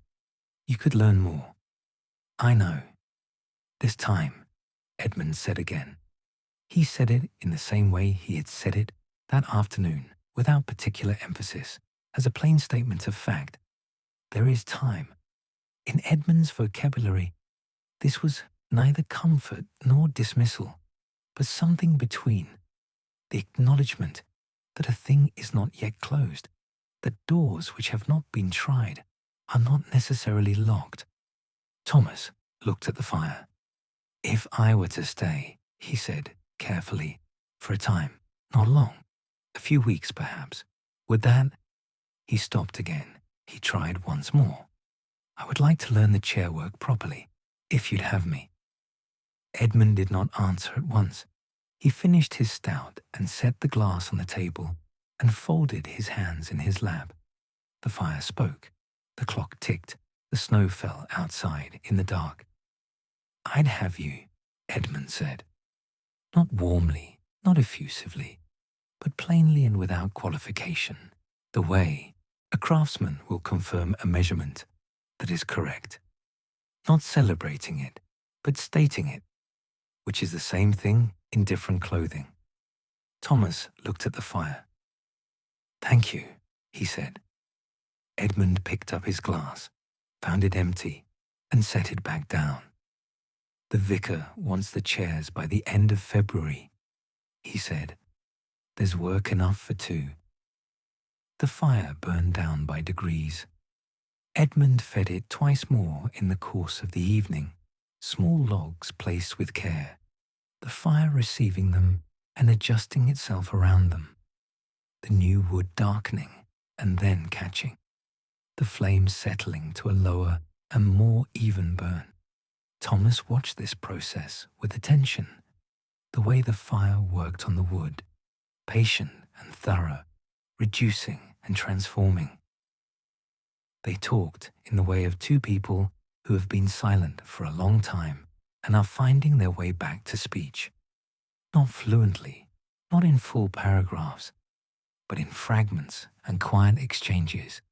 "You could learn more." "I know. There's time," Edmund said again. He said it in the same way he had said it that afternoon, without particular emphasis, as a plain statement of fact. There is time. In Edmund's vocabulary, this was neither comfort nor dismissal, but something between, the acknowledgement that a thing is not yet closed, that doors which have not been tried are not necessarily locked. Thomas looked at the fire. "If I were to stay," he said carefully, "for a time, not long, a few weeks perhaps, would that—" He stopped again. He tried once more. "I would like to learn the chair work properly, if you'd have me." Edmund did not answer at once. He finished his stout and set the glass on the table and folded his hands in his lap. The fire spoke. The clock ticked. The snow fell outside in the dark. "I'd have you," Edmund said. Not warmly, not effusively, but plainly and without qualification, the way a craftsman will confirm a measurement that is correct. Not celebrating it, but stating it, which is the same thing in different clothing. Thomas looked at the fire. "Thank you," he said. Edmund picked up his glass, found it empty, and set it back down. "The vicar wants the chairs by the end of February," he said. "There's work enough for two." The fire burned down by degrees. Edmund fed it twice more in the course of the evening, small logs placed with care, the fire receiving them and adjusting itself around them, the new wood darkening and then catching, the flames settling to a lower and more even burn. Thomas watched this process with attention, the way the fire worked on the wood, patient and thorough, reducing and transforming. They talked in the way of two people who have been silent for a long time and are finding their way back to speech. Not fluently, not in full paragraphs, but in fragments and quiet exchanges,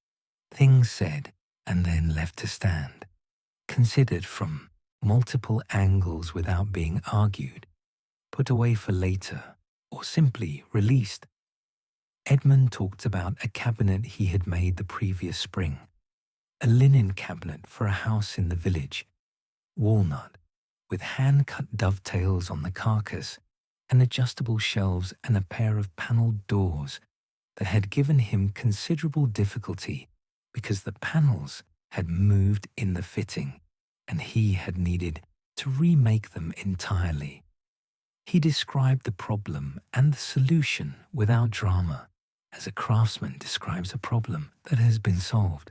things said and then left to stand, considered from multiple angles without being argued, put away for later, or simply released. Edmund talked about a cabinet he had made the previous spring, a linen cabinet for a house in the village, walnut, with hand-cut dovetails on the carcass, and adjustable shelves and a pair of panelled doors that had given him considerable difficulty because the panels had moved in the fitting and he had needed to remake them entirely. He described the problem and the solution without drama, as a craftsman describes a problem that has been solved,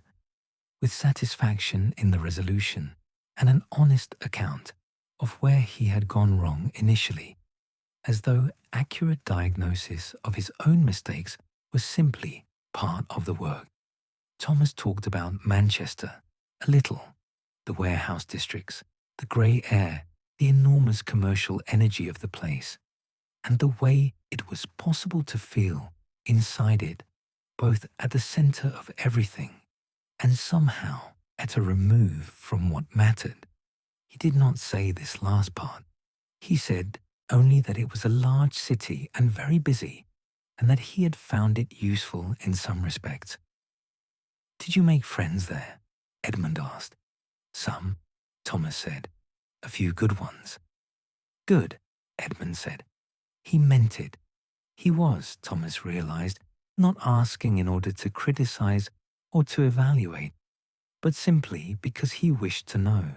with satisfaction in the resolution and an honest account of where he had gone wrong initially, as though accurate diagnosis of his own mistakes was simply part of the work. Thomas talked about Manchester a little, the warehouse districts, the grey air, the enormous commercial energy of the place, and the way it was possible to feel inside it, both at the centre of everything and somehow at a remove from what mattered. He did not say this last part. He said only that it was a large city and very busy, and that he had found it useful in some respects. "Did you make friends there?" Edmund asked. "Some," Thomas said. "A few good ones." "Good," Edmund said. He meant it. He was, Thomas realized, not asking in order to criticize or to evaluate, but simply because he wished to know.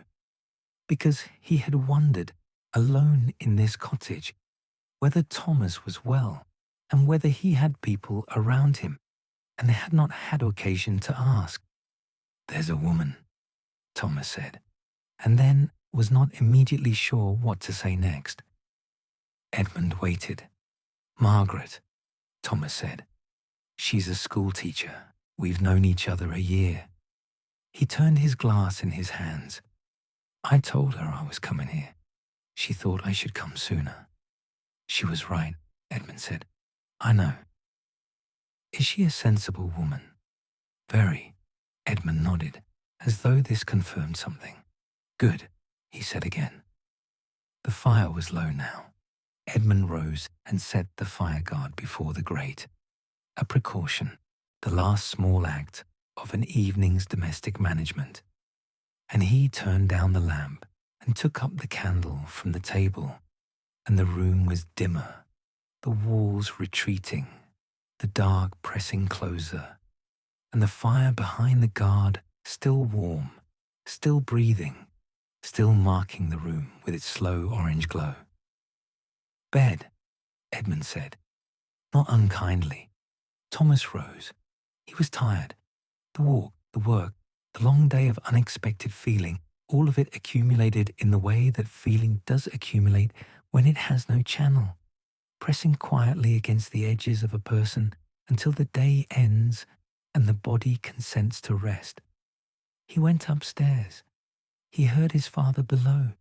Because he had wondered, alone in this cottage, whether Thomas was well and whether he had people around him, and had not had occasion to ask. "There's a woman," Thomas said, and then was not immediately sure what to say next. Edmund waited. "Margaret," Thomas said. "She's a school teacher. We've known each other a year." He turned his glass in his hands. "I told her I was coming here. She thought I should come sooner." "She was right," Edmund said. "I know." "Is she a sensible woman?" "Very." Edmund nodded, as though this confirmed something. "Good," he said again. The fire was low now. Edmund rose and set the fire guard before the grate, a precaution, the last small act of an evening's domestic management. And he turned down the lamp and took up the candle from the table, and the room was dimmer, the walls retreating, the dark pressing closer, and the fire behind the guard still warm, still breathing, still marking the room with its slow orange glow. "Bed," Edmund said, not unkindly. Thomas rose. He was tired. The walk, the work, the long day of unexpected feeling, all of it accumulated in the way that feeling does accumulate when it has no channel, pressing quietly against the edges of a person until the day ends and the body consents to rest. He went upstairs. He heard his father below.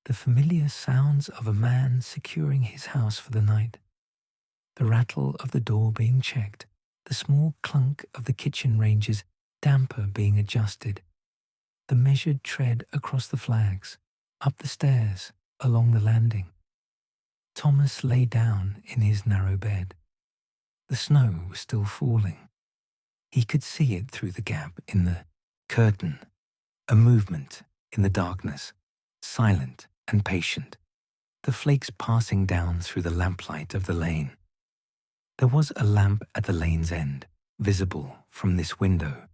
The familiar sounds of a man securing his house for the night. The rattle of the door being checked, the small clunk of the kitchen range's damper being adjusted, the measured tread across the flags, up the stairs, along the landing. Thomas lay down in his narrow bed. The snow was still falling. He could see it through the gap in the curtain, a movement in the darkness, silent and patient, the flakes passing down through the lamplight of the lane. There was a lamp at the lane's end, visible from this window,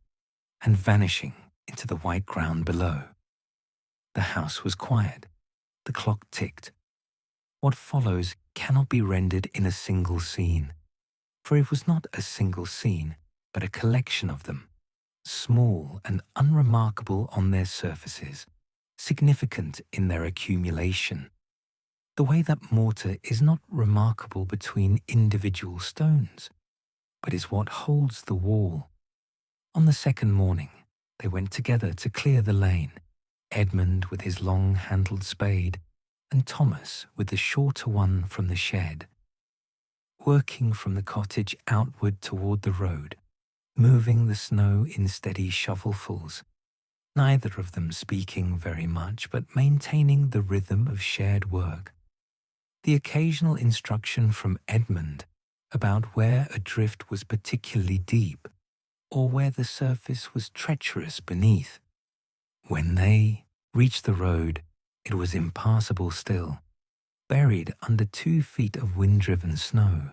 and vanishing into the white ground below. The house was quiet. The clock ticked. What follows cannot be rendered in a single scene, for it was not a single scene, but a collection of them, small and unremarkable on their surfaces, significant in their accumulation, the way that mortar is not remarkable between individual stones, but is what holds the wall. On the second morning, they went together to clear the lane, Edmund with his long-handled spade, and Thomas with the shorter one from the shed. Working from the cottage outward toward the road, moving the snow in steady shovelfuls, neither of them speaking very much, but maintaining the rhythm of shared work. The occasional instruction from Edmund about where a drift was particularly deep, or where the surface was treacherous beneath. When they reached the road, it was impassable still, buried under 2 feet of wind-driven snow,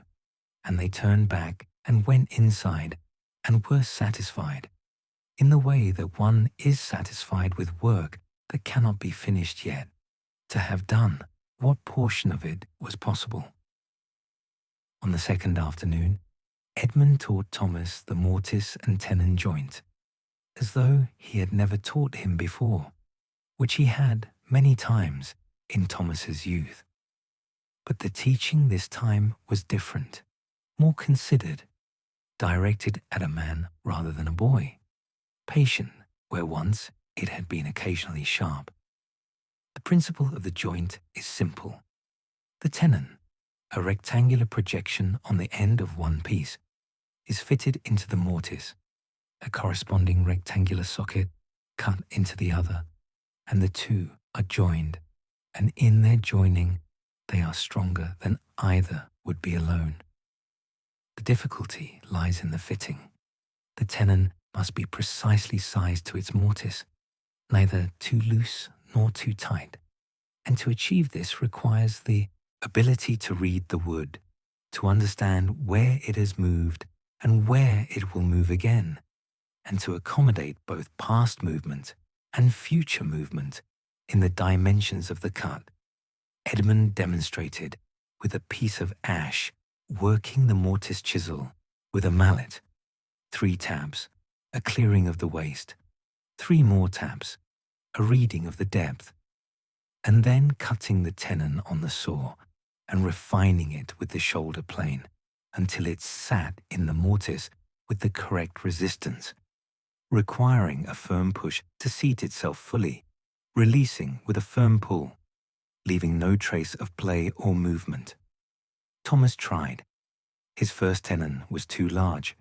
and they turned back and went inside and were satisfied, in the way that one is satisfied with work that cannot be finished yet, to have done what portion of it was possible. On the second afternoon, Edmund taught Thomas the mortise and tenon joint, as though he had never taught him before, which he had many times in Thomas's youth. But the teaching this time was different, more considered, directed at a man rather than a boy, patient where once it had been occasionally sharp. The principle of the joint is simple. The tenon, a rectangular projection on the end of one piece, is fitted into the mortise, a corresponding rectangular socket cut into the other, and the two are joined, and in their joining they are stronger than either would be alone. The difficulty lies in the fitting. The tenon must be precisely sized to its mortise, neither too loose nor too tight, and to achieve this requires the ability to read the wood, to understand where it has moved and where it will move again, and to accommodate both past movement and future movement in the dimensions of the cut. Edmund demonstrated with a piece of ash working the mortise chisel with a mallet, 3 tabs, a clearing of the waste, 3 more tabs, a reading of the depth, and then cutting the tenon on the saw and refining it with the shoulder plane until it sat in the mortise with the correct resistance, requiring a firm push to seat itself fully, releasing with a firm pull, leaving no trace of play or movement. Thomas tried. His first tenon was too large.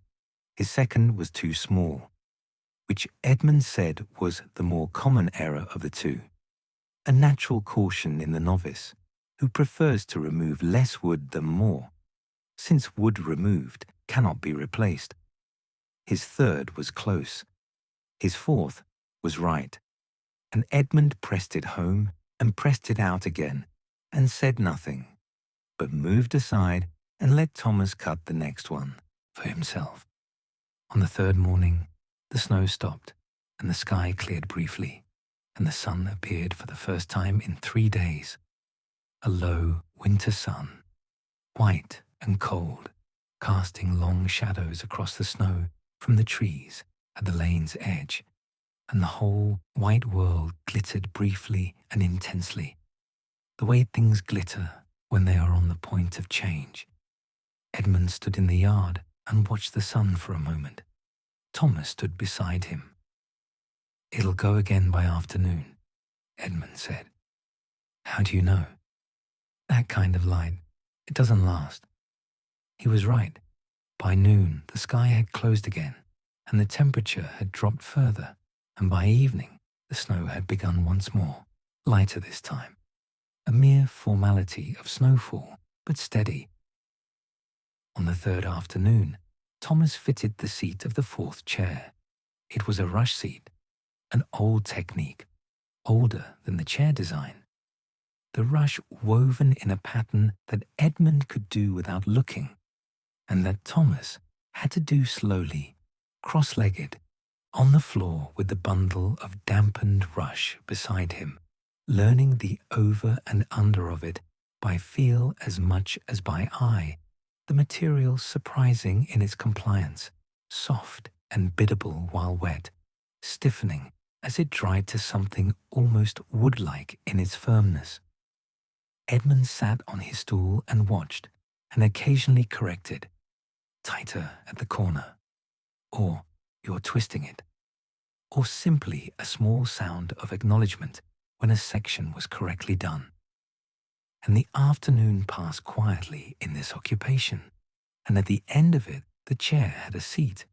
His second was too small, which Edmund said was the more common error of the two, a natural caution in the novice, who prefers to remove less wood than more, since wood removed cannot be replaced. His third was close. His fourth was right, and Edmund pressed it home and pressed it out again, and said nothing, but moved aside and let Thomas cut the next one for himself. On the third morning, the snow stopped, and the sky cleared briefly, and the sun appeared for the first time in 3 days. A low winter sun, white and cold, casting long shadows across the snow from the trees at the lane's edge, and the whole white world glittered briefly and intensely, the way things glitter when they are on the point of change. Edmund stood in the yard and watched the sun for a moment. Thomas stood beside him. "It'll go again by afternoon," Edmund said. "How do you know?" "That kind of light. It doesn't last." He was right. By noon, the sky had closed again, and the temperature had dropped further, and by evening, the snow had begun once more, lighter this time. A mere formality of snowfall, but steady. On the third afternoon, Thomas fitted the seat of the fourth chair. It was a rush seat, an old technique, older than the chair design. The rush woven in a pattern that Edmund could do without looking, and that Thomas had to do slowly, cross-legged, on the floor with the bundle of dampened rush beside him, learning the over and under of it by feel as much as by eye, the material surprising in its compliance, soft and biddable while wet, stiffening as it dried to something almost wood-like in its firmness. Edmund sat on his stool and watched, and occasionally corrected, "Tighter at the corner," or "You're twisting it," or simply a small sound of acknowledgement when a section was correctly done. And the afternoon passed quietly in this occupation, and at the end of it the chair had a seat,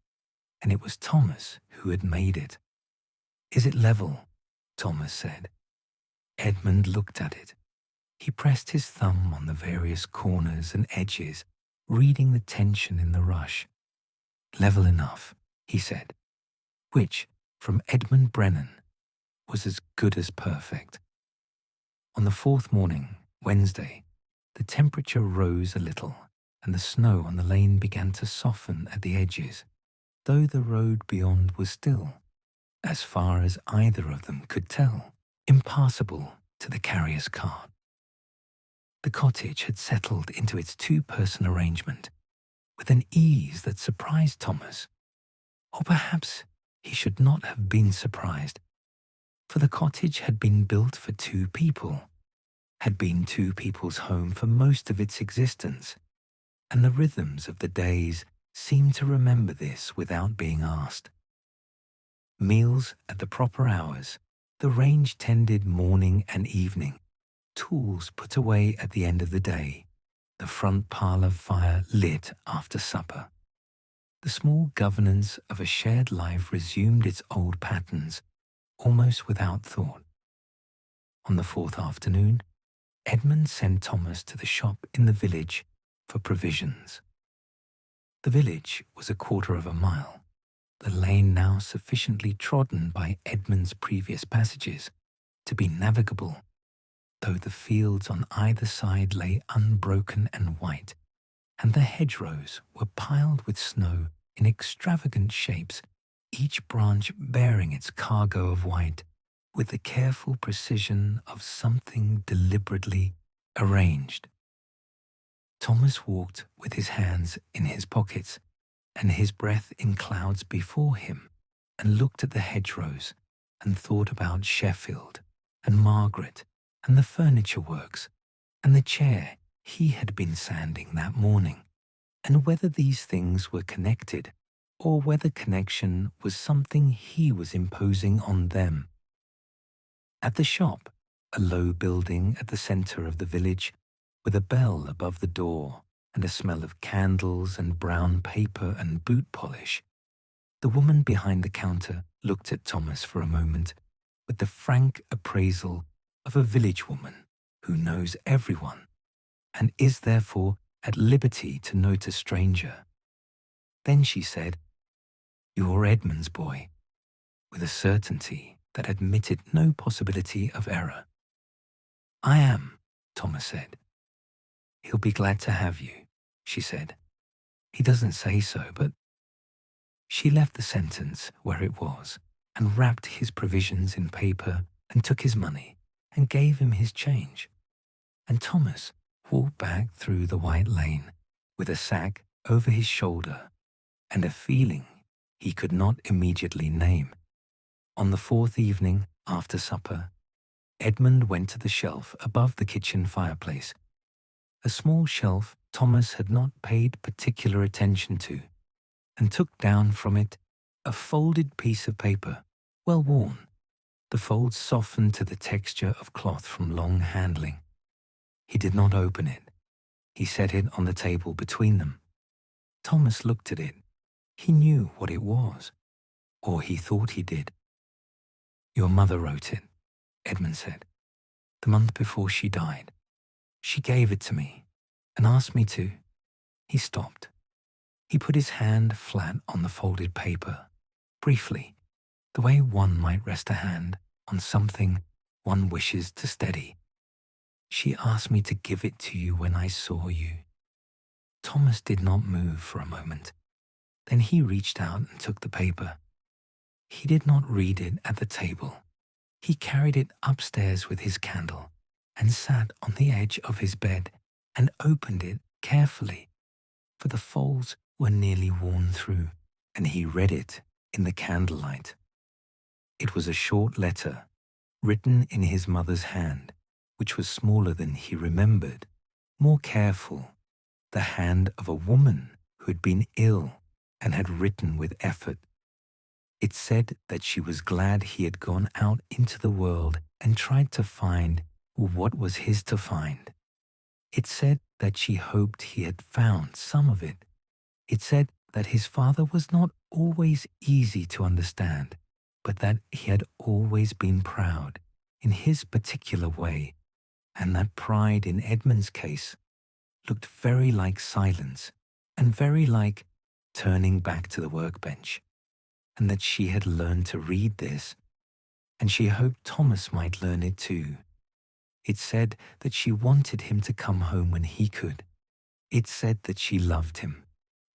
and it was Thomas who had made it. "Is it level?" Thomas said. Edmund looked at it. He pressed his thumb on the various corners and edges, reading the tension in the rush. "Level enough," he said, which, from Edmund Brennan, was as good as perfect. On the fourth morning, Wednesday, the temperature rose a little, and the snow on the lane began to soften at the edges, though the road beyond was still, as far as either of them could tell, impassable to the carrier's cart. The cottage had settled into its two-person arrangement with an ease that surprised Thomas. Or perhaps he should not have been surprised, for the cottage had been built for two people, had been two people's home for most of its existence, and the rhythms of the days seemed to remember this without being asked. Meals at the proper hours, the range tended morning and evening, tools put away at the end of the day, the front parlor fire lit after supper. The small governance of a shared life resumed its old patterns, almost without thought. On the fourth afternoon, Edmund sent Thomas to the shop in the village for provisions. The village was 1/4 mile, the lane now sufficiently trodden by Edmund's previous passages to be navigable, though the fields on either side lay unbroken and white, and the hedgerows were piled with snow in extravagant shapes, each branch bearing its cargo of white with the careful precision of something deliberately arranged. Thomas walked with his hands in his pockets and his breath in clouds before him, and looked at the hedgerows and thought about Sheffield and Margaret and the furniture works and the chair he had been sanding that morning, and whether these things were connected or whether connection was something he was imposing on them. At the shop, a low building at the center of the village, with a bell above the door and a smell of candles and brown paper and boot polish, the woman behind the counter looked at Thomas for a moment with the frank appraisal of a village woman who knows everyone and is therefore at liberty to note a stranger. Then she said, "You're Edmund's boy," with a certainty that admitted no possibility of error. "I am," Thomas said. "He'll be glad to have you," she said. "He doesn't say so, but—" She left the sentence where it was and wrapped his provisions in paper and took his money and gave him his change. And Thomas walked back through the white lane with a sack over his shoulder and a feeling he could not immediately name. On the fourth evening, after supper, Edmund went to the shelf above the kitchen fireplace, a small shelf Thomas had not paid particular attention to, and took down from it a folded piece of paper, well worn, the folds softened to the texture of cloth from long handling. He did not open it. He set it on the table between them. Thomas looked at it. He knew what it was, or he thought he did. "Your mother wrote it," Edmund said, "the month before she died. She gave it to me and asked me to—" He stopped. He put his hand flat on the folded paper, briefly, the way one might rest a hand on something one wishes to steady. "She asked me to give it to you when I saw you." Thomas did not move for a moment. Then he reached out and took the paper. He did not read it at the table. He carried it upstairs with his candle and sat on the edge of his bed and opened it carefully, for the folds were nearly worn through, and he read it in the candlelight. It was a short letter, written in his mother's hand, which was smaller than he remembered, more careful, the hand of a woman who had been ill and had written with effort. It said that she was glad he had gone out into the world and tried to find what was his to find. It said that she hoped he had found some of it. It said that his father was not always easy to understand, but that he had always been proud in his particular way, and that pride in Edmund's case looked very like silence and very like turning back to the workbench. and that she had learned to read this, and she hoped Thomas might learn it too. It said that she wanted him to come home when he could. It said that she loved him,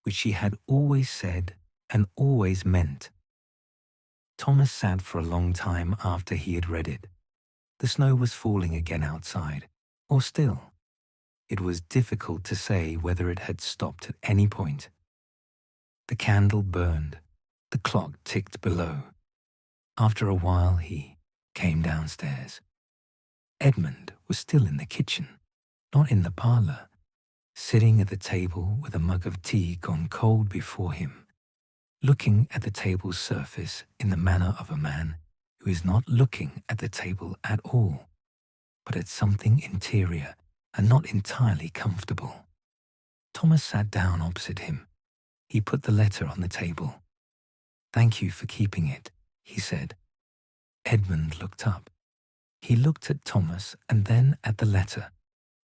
which she had always said and always meant. Thomas sat for a long time after he had read it. The snow was falling again outside, or still. It was difficult to say whether it had stopped at any point. The candle burned. The clock ticked below. After a while, he came downstairs. Edmund was still in the kitchen, not in the parlor, sitting at the table with a mug of tea gone cold before him, looking at the table's surface in the manner of a man who is not looking at the table at all, but at something interior and not entirely comfortable. Thomas sat down opposite him. He put the letter on the table. "Thank you for keeping it," he said. Edmund looked up. He looked at Thomas and then at the letter,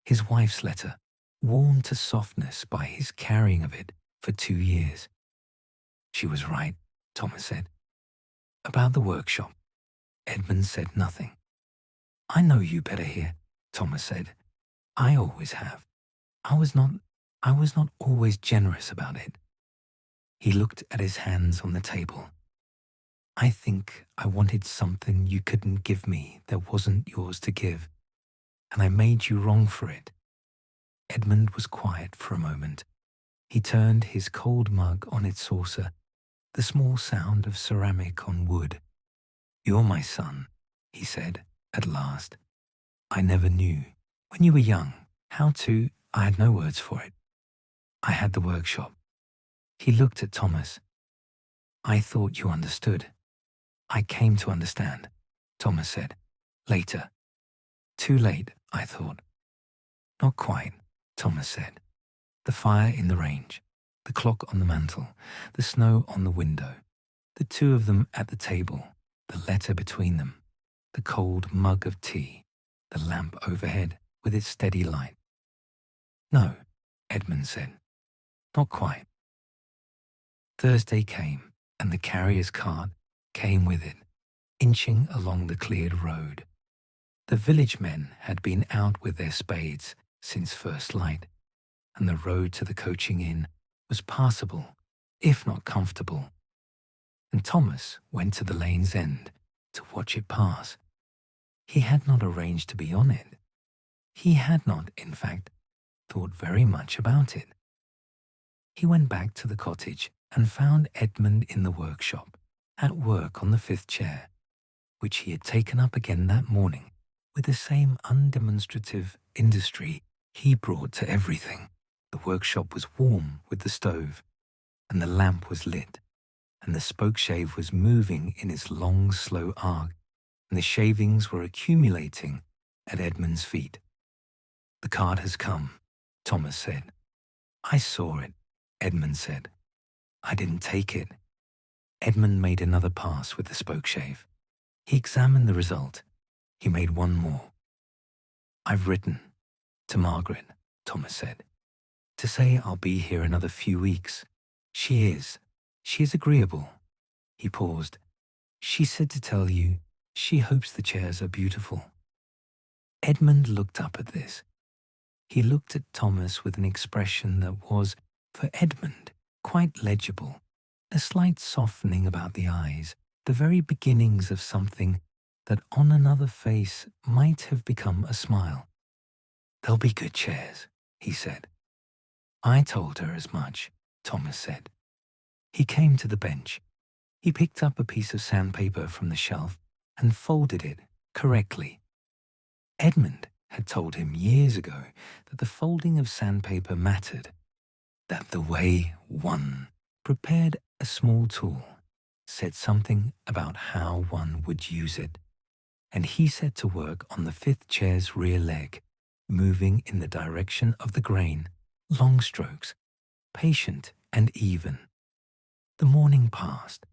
his wife's letter, worn to softness by his carrying of it for 2 years. "She was right," Thomas said. "About the workshop." Edmund said nothing. "I know you better here," Thomas said. "I always have. I was not always generous about it." He looked at his hands on the table. "I think I wanted something you couldn't give me that wasn't yours to give, and I made you wrong for it." Edmund was quiet for a moment. He turned his cold mug on its saucer, the small sound of ceramic on wood. "You're my son," he said at last. "I never knew, when you were young, how to, I had no words for it. I had the workshop." He looked at Thomas. "I thought you understood." "I came to understand," Thomas said. "Later. Too late, I thought." "Not quite," Thomas said. The fire in the range, the clock on the mantel, the snow on the window, the two of them at the table, the letter between them, the cold mug of tea, the lamp overhead with its steady light. "No," Edmund said. "Not quite." Thursday came, and the carrier's cart came with it, inching along the cleared road. The village men had been out with their spades since first light, and the road to the coaching inn was passable, if not comfortable. And Thomas went to the lane's end to watch it pass. He had not arranged to be on it. He had not, in fact, thought very much about it. He went back to the cottage and found Edmund in the workshop, at work on the 5th chair, which he had taken up again that morning with the same undemonstrative industry he brought to everything. The workshop was warm with the stove, and the lamp was lit, and the spokeshave was moving in its long, slow arc, and the shavings were accumulating at Edmund's feet. "The card has come," Thomas said. "I saw it," Edmund said. "I didn't take it." Edmund made another pass with the spokeshave. He examined the result. He made one more. "I've written to Margaret," Thomas said, "to say I'll be here another few weeks. She is agreeable." He paused. "She said to tell you she hopes the chairs are beautiful." Edmund looked up at this. He looked at Thomas with an expression that was, for Edmund, quite legible, a slight softening about the eyes, the very beginnings of something that on another face might have become a smile. "They'll be good chairs," he said. "I told her as much," Thomas said. He came to the bench. He picked up a piece of sandpaper from the shelf and folded it correctly. Edmund had told him years ago that the folding of sandpaper mattered, that the way one prepared a small tool said something about how one would use it. And he set to work on the 5th chair's rear leg, moving in the direction of the grain, long strokes, patient and even. The morning passed.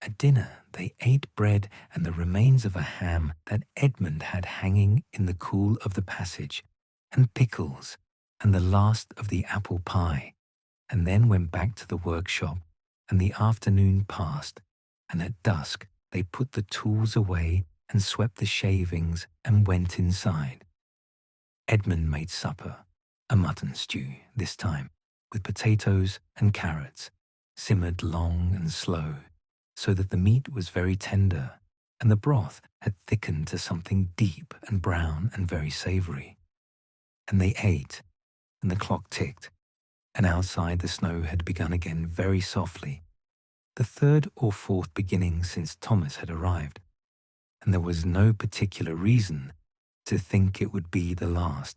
At dinner they ate bread and the remains of a ham that Edmund had hanging in the cool of the passage, and pickles, and the last of the apple pie, and then went back to the workshop, and the afternoon passed, and at dusk they put the tools away and swept the shavings and went inside. Edmund made supper, a mutton stew this time, with potatoes and carrots, simmered long and slow, so that the meat was very tender, and the broth had thickened to something deep and brown and very savory. And they ate, and the clock ticked, and outside the snow had begun again very softly, the third or fourth beginning since Thomas had arrived, and there was no particular reason to think it would be the last.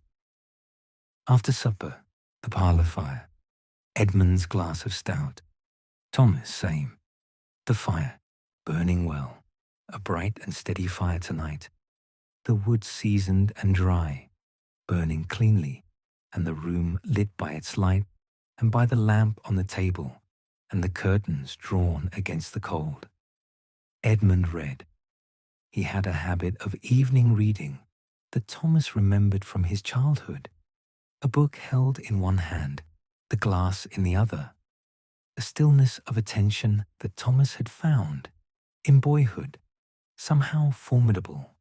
After supper, the parlor fire, Edmund's glass of stout, Thomas same, the fire burning well, a bright and steady fire tonight, the wood seasoned and dry, burning cleanly, and the room lit by its light and by the lamp on the table, and the curtains drawn against the cold. Edmund read. He had a habit of evening reading that Thomas remembered from his childhood, a book held in one hand, the glass in the other, a stillness of attention that Thomas had found, in boyhood, somehow formidable,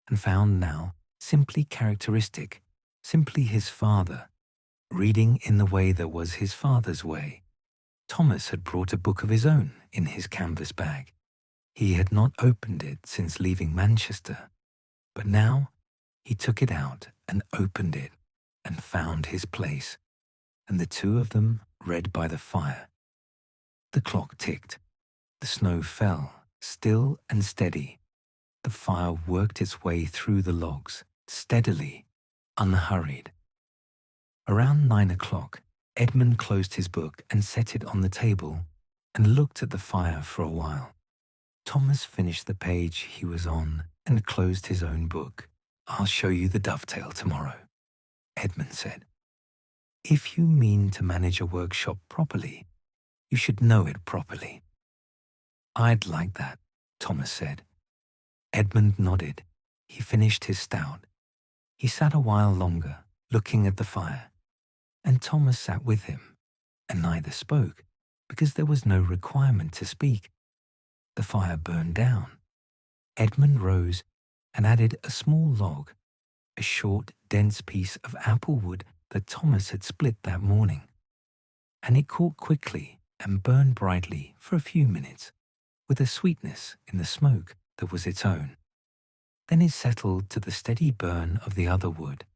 and found now simply characteristic, simply his father, reading in the way that was his father's way. Thomas had brought a book of his own in his canvas bag. He had not opened it since leaving Manchester, but now he took it out and opened it and found his place, and the two of them read by the fire. The clock ticked. The snow fell, still and steady. The fire worked its way through the logs, steadily, unhurried. Around 9 o'clock, Edmund closed his book and set it on the table and looked at the fire for a while. Thomas finished the page he was on and closed his own book. "I'll show you the dovetail tomorrow," Edmund said. "If you mean to manage a workshop properly, you should know it properly." "I'd like that," Thomas said. Edmund nodded. He finished his stout. He sat a while longer, looking at the fire, and Thomas sat with him, and neither spoke, because there was no requirement to speak. The fire burned down. Edmund rose and added a small log, a short, dense piece of apple wood that Thomas had split that morning, and it caught quickly and burned brightly for a few minutes, with a sweetness in the smoke that was its own. Then it settled to the steady burn of the other wood,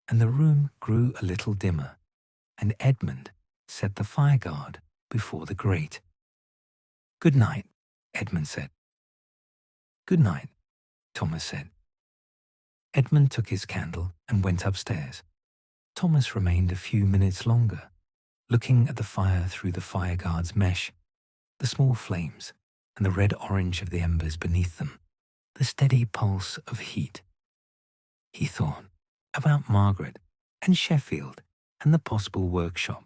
and the room grew a little dimmer, and Edmund set the fireguard before the grate. "Good night," Edmund said. "Good night," Thomas said. Edmund took his candle and went upstairs. Thomas remained a few minutes longer, looking at the fire through the fireguard's mesh, the small flames and the red-orange of the embers beneath them, the steady pulse of heat. He thought about Margaret and Sheffield and the possible workshop.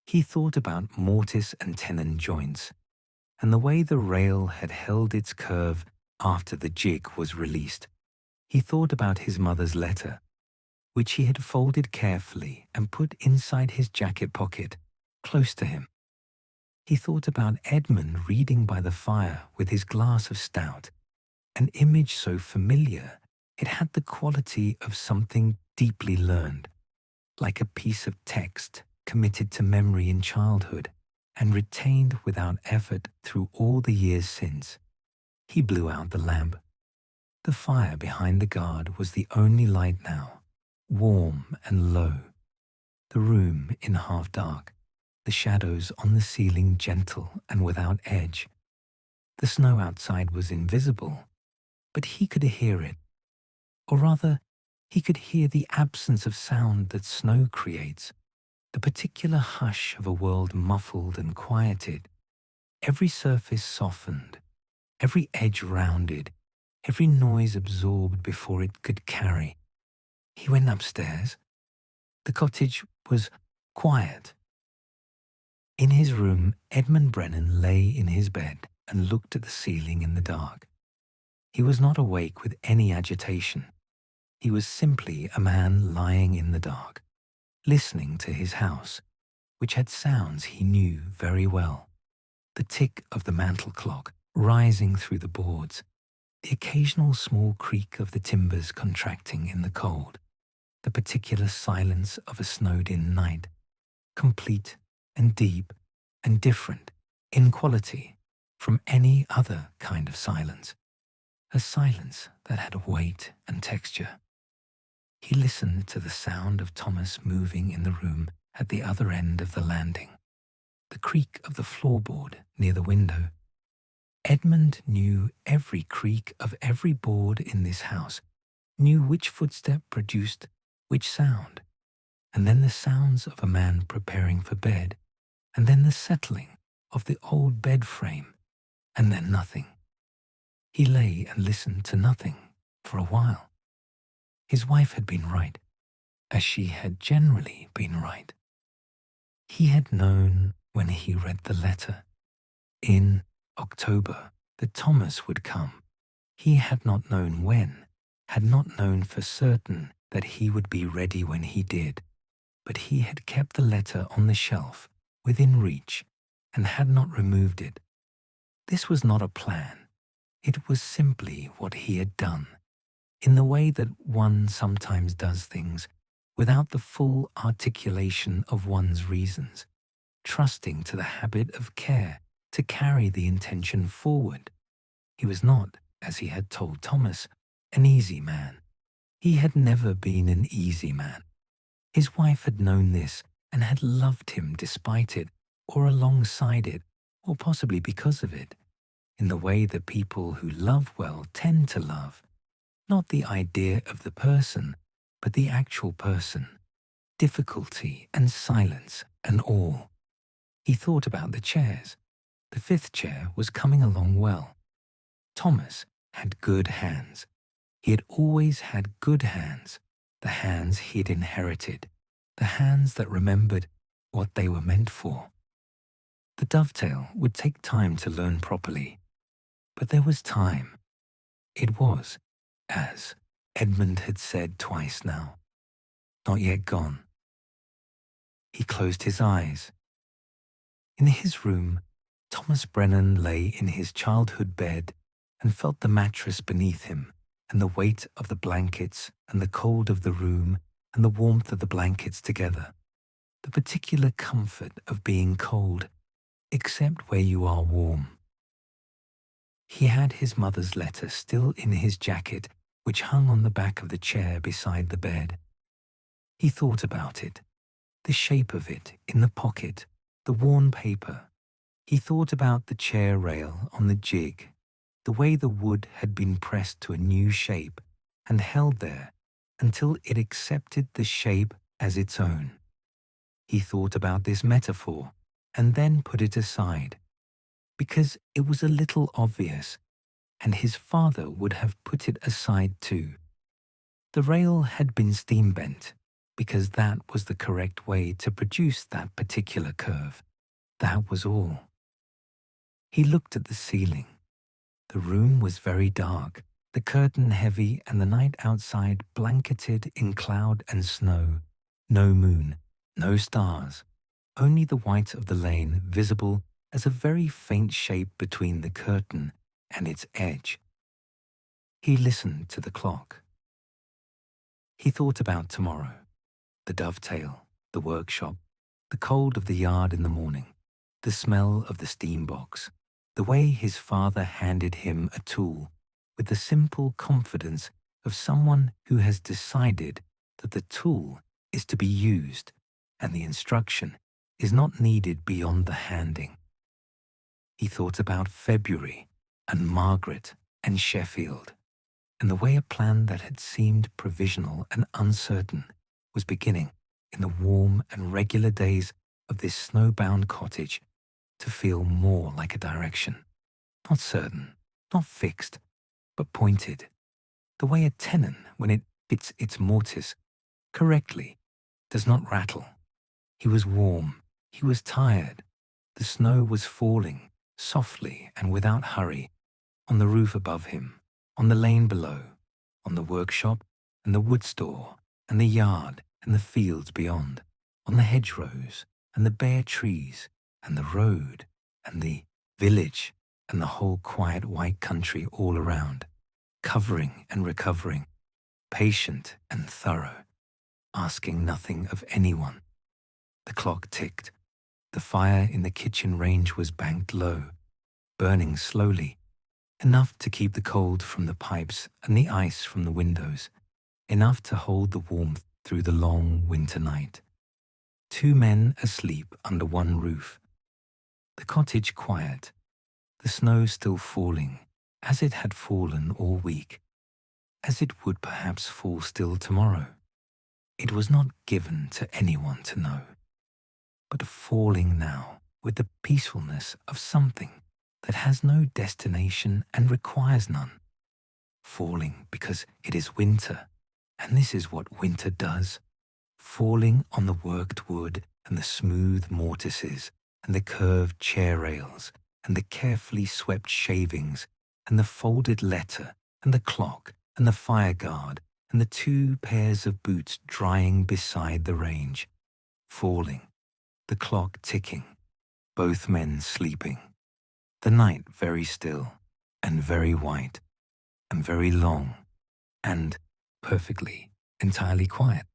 He thought about mortise and tenon joints, and the way the rail had held its curve after the jig was released. He thought about his mother's letter, which he had folded carefully and put inside his jacket pocket, close to him. He thought about Edmund reading by the fire with his glass of stout, an image so familiar it had the quality of something deeply learned, like a piece of text committed to memory in childhood and retained without effort through all the years since. He blew out the lamp. The fire behind the guard was the only light now, warm and low, the room in half dark, the shadows on the ceiling gentle and without edge. The snow outside was invisible, but he could hear it, or rather, he could hear the absence of sound that snow creates, the particular hush of a world muffled and quieted, every surface softened, every edge rounded, every noise absorbed before it could carry. He went upstairs. The cottage was quiet. In his room, Edmund Brennan lay in his bed and looked at the ceiling in the dark. He was not awake with any agitation. He was simply a man lying in the dark, listening to his house, which had sounds he knew very well. The tick of the mantel clock, rising through the boards, the occasional small creak of the timbers contracting in the cold, the particular silence of a snowed-in night, complete and deep and different in quality from any other kind of silence, a silence that had a weight and texture. He listened to the sound of Thomas moving in the room at the other end of the landing, the creak of the floorboard near the window. Edmund knew every creak of every board in this house, knew which footstep produced which sound, and then the sounds of a man preparing for bed, and then the settling of the old bed frame, and then nothing. He lay and listened to nothing for a while. His wife had been right, as she had generally been right. He had known when he read the letter in October that Thomas would come. He had not known when, had not known for certain that he would be ready when he did, but he had kept the letter on the shelf within reach and had not removed it. This was not a plan. It was simply what he had done, in the way that one sometimes does things without the full articulation of one's reasons, trusting to the habit of care to carry the intention forward. He was not, as he had told Thomas, an easy man. He had never been an easy man. His wife had known this and had loved him despite it, or alongside it, or possibly because of it, in the way that people who love well tend to love, not the idea of the person, but the actual person, difficulty and silence and all. He thought about the chairs. The fifth chair was coming along well. Thomas had good hands. He had always had good hands, the hands he had inherited, the hands that remembered what they were meant for. The dovetail would take time to learn properly, but there was time. It was, as Edmund had said twice now, not yet gone. He closed his eyes. In his room, Thomas Brennan lay in his childhood bed and felt the mattress beneath him and the weight of the blankets and the cold of the room and the warmth of the blankets together, the particular comfort of being cold, except where you are warm. He had his mother's letter still in his jacket, which hung on the back of the chair beside the bed. He thought about it, the shape of it in the pocket, the worn paper. He thought about the chair rail on the jig, the way the wood had been pressed to a new shape and held there until it accepted the shape as its own. He thought about this metaphor and then put it aside, because it was a little obvious, and his father would have put it aside too. The rail had been steam bent, because that was the correct way to produce that particular curve. That was all. He looked at the ceiling. The room was very dark, the curtain heavy and the night outside blanketed in cloud and snow. No moon, no stars, only the white of the lane visible as a very faint shape between the curtain and its edge. He listened to the clock. He thought about tomorrow, the dovetail, the workshop, the cold of the yard in the morning, the smell of the steam box, the way his father handed him a tool with the simple confidence of someone who has decided that the tool is to be used and the instruction is not needed beyond the handing. He thought about February and Margaret and Sheffield, and the way a plan that had seemed provisional and uncertain was beginning in the warm and regular days of this snowbound cottage to feel more like a direction, not certain, not fixed, but pointed, the way a tenon, when it hits its mortise correctly, does not rattle. He was warm, he was tired. The snow was falling, softly and without hurry, on the roof above him, on the lane below, on the workshop and the wood store and the yard and the fields beyond, on the hedgerows and the bare trees and the road and the village and the whole quiet white country all around, covering and recovering, patient and thorough, asking nothing of anyone. The clock ticked. The fire in the kitchen range was banked low, burning slowly, enough to keep the cold from the pipes and the ice from the windows, enough to hold the warmth through the long winter night. 2 men asleep under one roof. The cottage quiet, the snow still falling, as it had fallen all week, as it would perhaps fall still tomorrow. It was not given to anyone to know, but falling now with the peacefulness of something that has no destination and requires none. Falling because it is winter, and this is what winter does. Falling on the worked wood and the smooth mortises and the curved chair rails and the carefully swept shavings and the folded letter and the clock and the fire guard and the 2 pairs of boots drying beside the range. Falling, the clock ticking, both men sleeping. The night very still, and very white, and very long, and perfectly, entirely quiet.